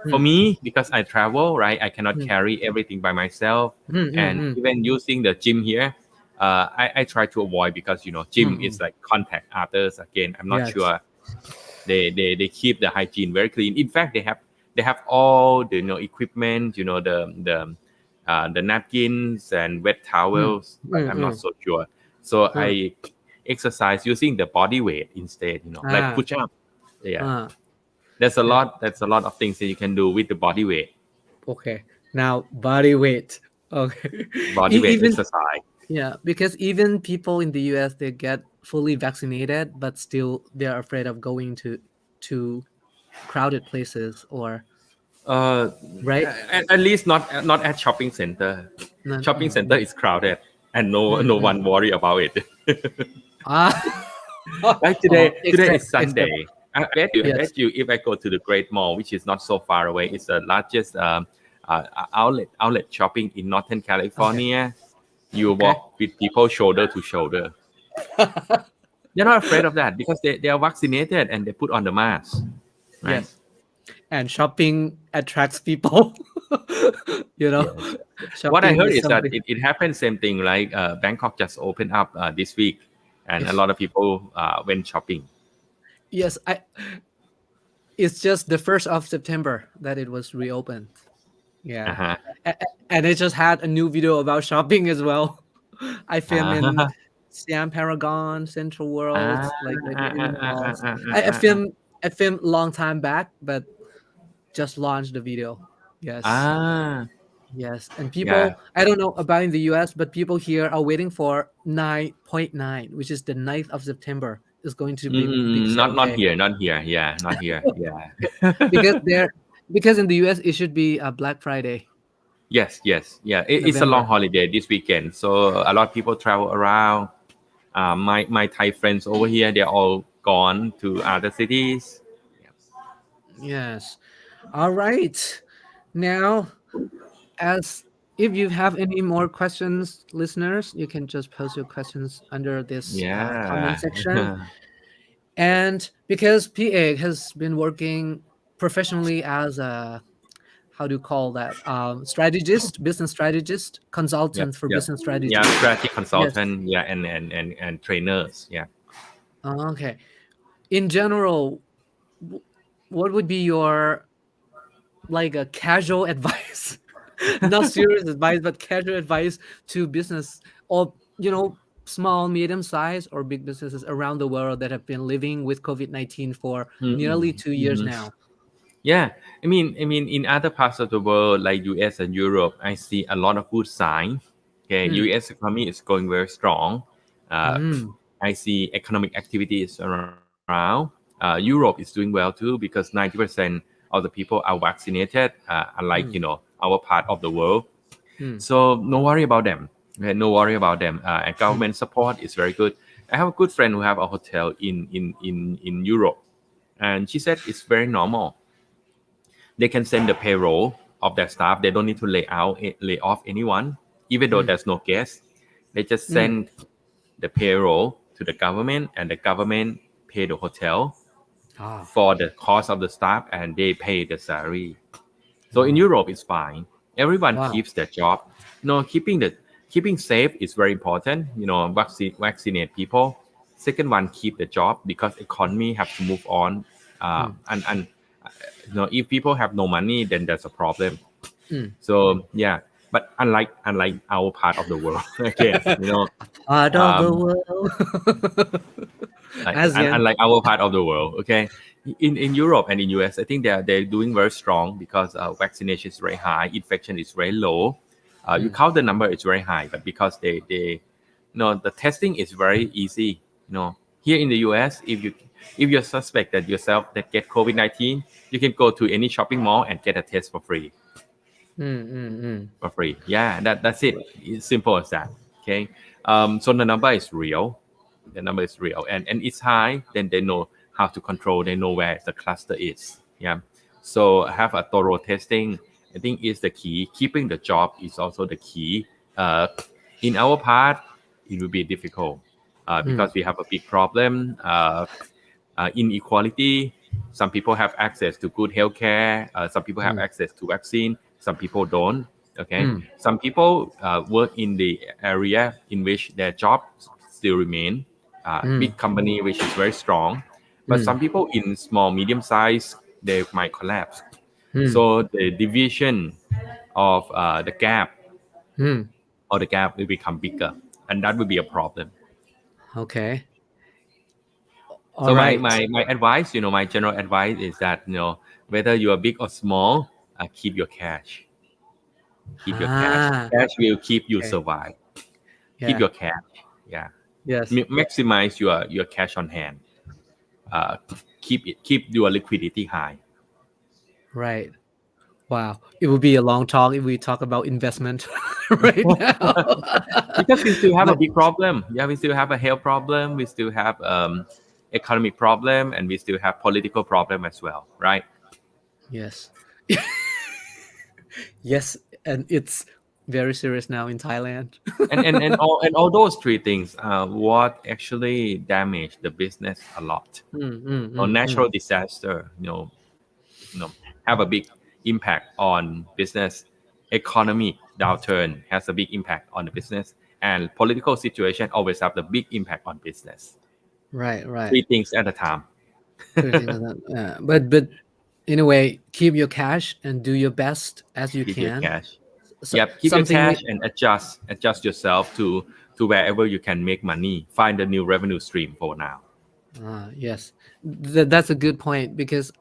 For mm, me, because I travel, right, I cannot mm, carry everything by myself, mm, mm, and mm, even using the gym here, I try to avoid because mm, gym is mm. like contact others. Again, I'm not Yes. sure they keep the hygiene very clean. In fact, they have all the equipment, the napkins and wet Mm, towels, but mm, I'm not mm, so sure. So mm. I exercise using the body weight instead, like Ah, push up. Yeah, ah. there's a Uh, lot. That's a lot of things that you can do with the body weight. okay. Now body weight. Okay. Body weight Even exercise. yeah, because even people in the US they get fully vaccinated, but still they're afraid of going to crowded places or Uh, right. at least not at shopping center. No, Shopping center is crowded, and no mm. one worry about it. Ah. Like Oh, today is except Sunday. I yes. bet you, if I go to the Great Mall, which is not so far away, it's the largest outlet shopping in Northern Okay. California. You Okay. walk with people shoulder to shoulder. They're not afraid of that because they are vaccinated and they put on the mask, right? Yes. And shopping attracts people. you know, Yes. What I shopping heard is is that something. it happened same thing. Like Bangkok just opened up this week, and a lot of people went shopping. Yes, I. It's just the 1st of September that it was reopened. Yeah, Uh-huh. and it just had a new video about shopping as well. I film in Uh-huh. Siam Paragon, Central World, Ah, like ah, in ah, the ah, ah, malls. ah, I, I ah, ah. filmed I filmed long time back, but just launched the video. Yes. Ah, Yes, and yeah. people, I don't know about in the US, but people here are waiting for 9.9, which is the 9th of September, is going to be big Not sale not day. here, not here. Yeah, not here. Yeah. Because there, because in the US it should be a Black Friday, Yes, yes, yeah. It's a long November. holiday this weekend, so a lot of people travel around. My Thai friends over here, they're all gone to other cities. Yes. All right. Now, as if you have any more questions, listeners, you can just post your questions under this comment Yeah. section. And because PA has been working professionally as a how do you call that strategist, business strategist, Yep, consultant for yep. business Yeah, strategy. strategy Yes. consultant, yeah, and trainers, yeah. Okay. In general, what would be your like a casual advice Not serious advice, but casual advice to business or small, medium size or big businesses around the world that have been living with COVID-19 for nearly 2 years Mhm. now. Yeah, I mean, in other parts of the world like US and Europe, I see a lot of good signs. Okay, Mm, US economy is going very strong. Uh, mm, I see economic activity is around. Europe is doing well too because 90% of the people are vaccinated, unlike mm, our part of the world. mm, So no worry about them. Okay, no worry about them. And mm, government support is very good. I have a good friend who have a hotel in Europe, and she said it's very normal. They can send the payroll of their staff. They don't need to lay off anyone, even though mm, there's no guest. They just mm. send the payroll to the government, and the government pay the hotel Ah, for the cost of the staff, and they pay the salary. So in wow, Europe, it's fine. Everyone wow. keeps their job. Keeping safe is very important. Vaccinate people. Second one, keep the job because economy have to move on. Mm, And if people have no money, then there's a problem. mm. So yeah, but unlike our part of the world, again, Part of the um, world. ASEAN. unlike our part of the world, okay, in Europe and in US, I think they're doing very strong because vaccination is very high, infection is very low. You Mm, count the number, it's very high, but because they the testing is very easy. Here in the US, if you suspect that yourself that get COVID-19, you can go to any shopping mall and get a test for free. mm, mm, mm. For free. Yeah, that's it. It's simple as that. Okay. So the number is real. The number is real, and it's high. Then they know how to control. They know where the cluster is. Yeah. So have a thorough testing. I think is the key. Keeping the job is also the key. Uh, in our part, it will be difficult Mm, because we have a big problem. Inequality. Some people have access to good healthcare. Some people have mm, access to vaccine. Some people don't. Okay. mm, Some people work in the area in which their job still remain. mm, Big company which is very strong, but mm, some people in small medium size they might collapse. mm, So the division of the gap will become bigger, and that will be a problem. okay. All So my right. my my advice, my general advice is that whether you are big or small, keep your cash. Keep your cash. Ah, Cash will keep you okay. survive. Keep Yeah. your cash. Yeah. Yes. Maximize your cash on hand. Uh, keep your liquidity high. Right. Wow. It would be a long talk if we talk about investment right now. Because we still have a But big problem. Yeah, we still have a health problem. We still have economic problem, and we still have political problem as well, right? yes. Yes. And it's very serious now in Thailand. And all those three things are what actually damage the business a lot. Mm, mm, Or mm, mm. natural disaster, have a big impact on business. Economy downturn has a big impact on the business, and political situation always have the big impact on business. Right, right. Three things at a time. Everything like that. But in a way, keep your cash and do your best as you Keep your can. cash. So, Yep, keep your something cash we and adjust yourself to wherever you can make money. Find a new revenue stream for now. yes. That's a good point because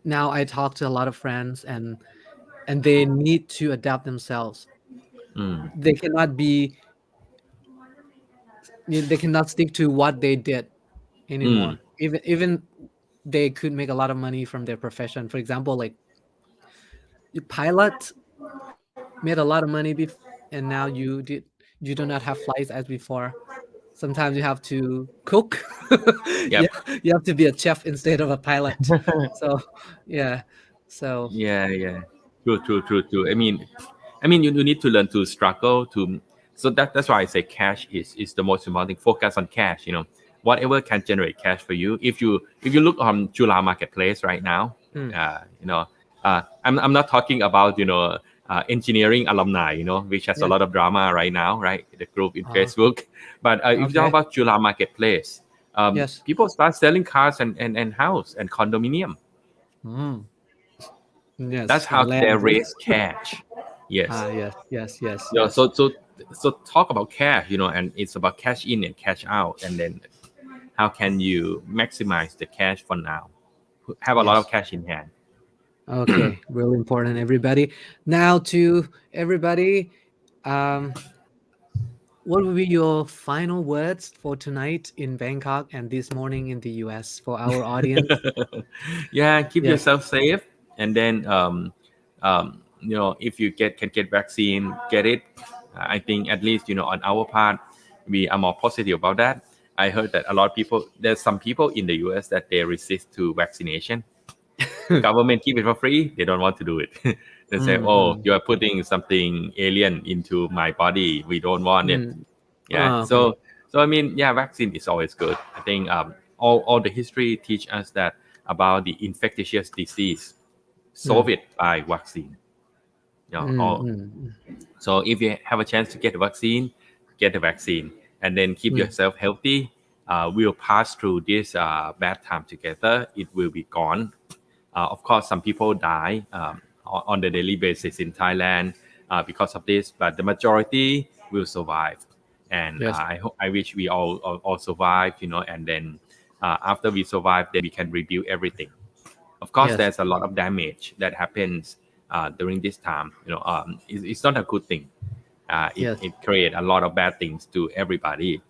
now I talk to a lot of friends and they need to adapt themselves. Mm, They cannot be they cannot stick to what they did mm, anymore. Even they could make a lot of money from their profession. For example, like you pilot made a lot of money and now you do not have flights as before. Sometimes you have to cook. yep. Yeah, you have to be a chef instead of a pilot. So yeah. So Yeah. True. You need to learn to struggle to. So that's why I say cash is the most important thing. Focus on cash. Whatever can generate cash for you. If you look on Chula Marketplace right now, mm, I'm not talking about engineering alumni, which has a yeah. lot of drama right now, right? The group in Uh, Facebook. But if you talk okay. about Chula Marketplace, Yes. people start selling cars and house and condominium. Mm, yes. That's how And they land. raise cash. Yes. Yes, yes, yes, Yeah, yes, so talk about cash, and it's about cash in and cash out, and then how can you maximize the cash for now? Have a lot of yes. cash in hand. Okay, really important, everybody. Now to everybody, um, what will be your final words for tonight in Bangkok and this morning in the US for our audience? Yeah, keep Yes. yourself safe, and then if you can get vaccine, get it. I think at least on our part, we are more positive about that. I heard that a lot of people, there's some people in the US that they resist to vaccination. Government keep it for free, they don't want to do it. They say, Mm, oh, mm, you are putting something alien into my body, we don't want it. mm. Yeah, Okay. so I mean, yeah, vaccine is always good. I think all the history teach us that about the infectious disease, solve Mm, it by vaccine. mm, Or mm, so if you have a chance to get the vaccine, get the vaccine, and then keep mm. yourself healthy. We'll pass through this bad time together. It will be gone. Of course, some people die on the daily basis in Thailand because of this, but the majority will survive. And Yes, I wish we all survive, and then after we survive, then we can rebuild everything. Of course, yes, there's a lot of damage that happens during this time. It's not a good thing. yes, It creates a lot of bad things to everybody,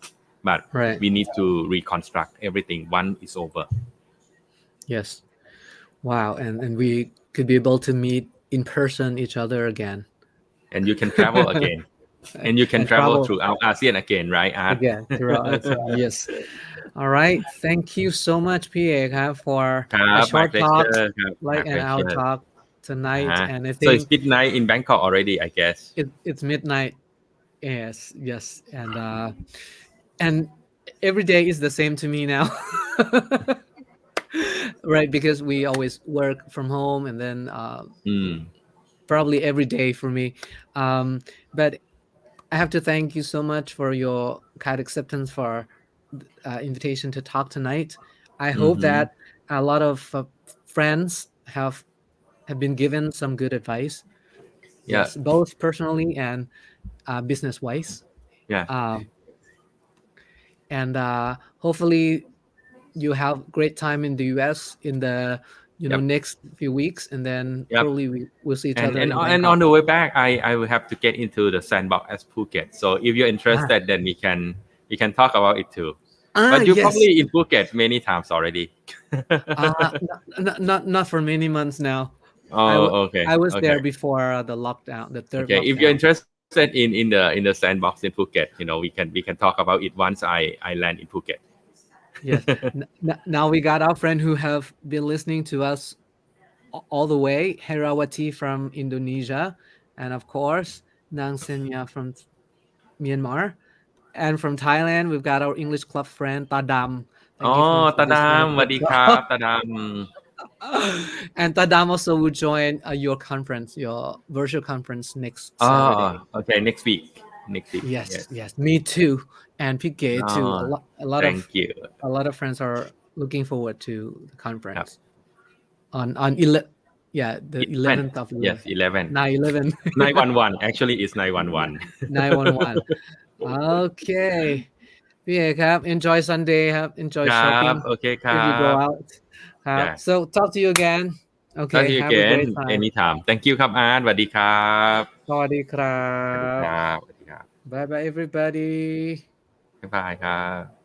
but right. we need to reconstruct everything once it's over. Yes. Wow. And we could be able to meet in person each other again. And you can travel again, and you can And travel travel throughout ASEAN again, right, Art? again throughout ASEAN. Yes. All right. Thank you so much, PA, for a ครับ my short talk, pleasure ครับ my like an hour pleasure talk tonight. And I so it's think midnight in Bangkok already, I guess. it's midnight. Yes, yes. And every day is the same to me now. Right, because we always work from home and then Mm, probably every day for me. But I have to thank you so much for your kind acceptance for invitation to talk tonight. I hope mm-hmm. that a lot of friends have been given some good advice. Yeah, Yes, both personally and business wise. yeah, Um, and hopefully you have great time in the US in the yep, next few weeks, and then yep. probably we will see each And other and in and Bangkok. on the way back, I will have to get into the sandbox as Phuket. So if you're Ah, interested, then we can talk about it too. But you yes. probably in Phuket many times already. Not for many months now. I Oh, w- okay, I was okay, there before the lockdown, the third okay. If you're lockdown. interested in the sandbox in Phuket, we can talk about it once I land in Phuket. Yes. Now we got our friend who have been listening to us all the way, Herawati from Indonesia, and of course Nang Senya from Myanmar, and from Thailand we've got our English club friend Tadam. Thank you Oh, for this ตาดามสวัสดี wonderful ครับ talk. ตาดาม And Tadam also will join your conference, your virtual conference next Saturday. Oh, okay. Next week. Yes, Yes. yes, me too, and PK too. Oh, A thank you. lot of friends are looking forward to the ครับ conference yeah, the 11. 11th of Yes, 11. 9/11 911. Actually, it's 911. 911. Okay, PK ครับ enjoy Sunday ครับ enjoy ครับ shopping โอเคค if รั you go บ out ครับ Yeah. so talk to you again. Talk Okay, to you have a again great time. anytime. Thank you ครับอาร์ตสวัสดีครับสวัสดีครัสวัสดีคบ รับสวัสดีครับ bye bye everybody. บ๊ายบายครับ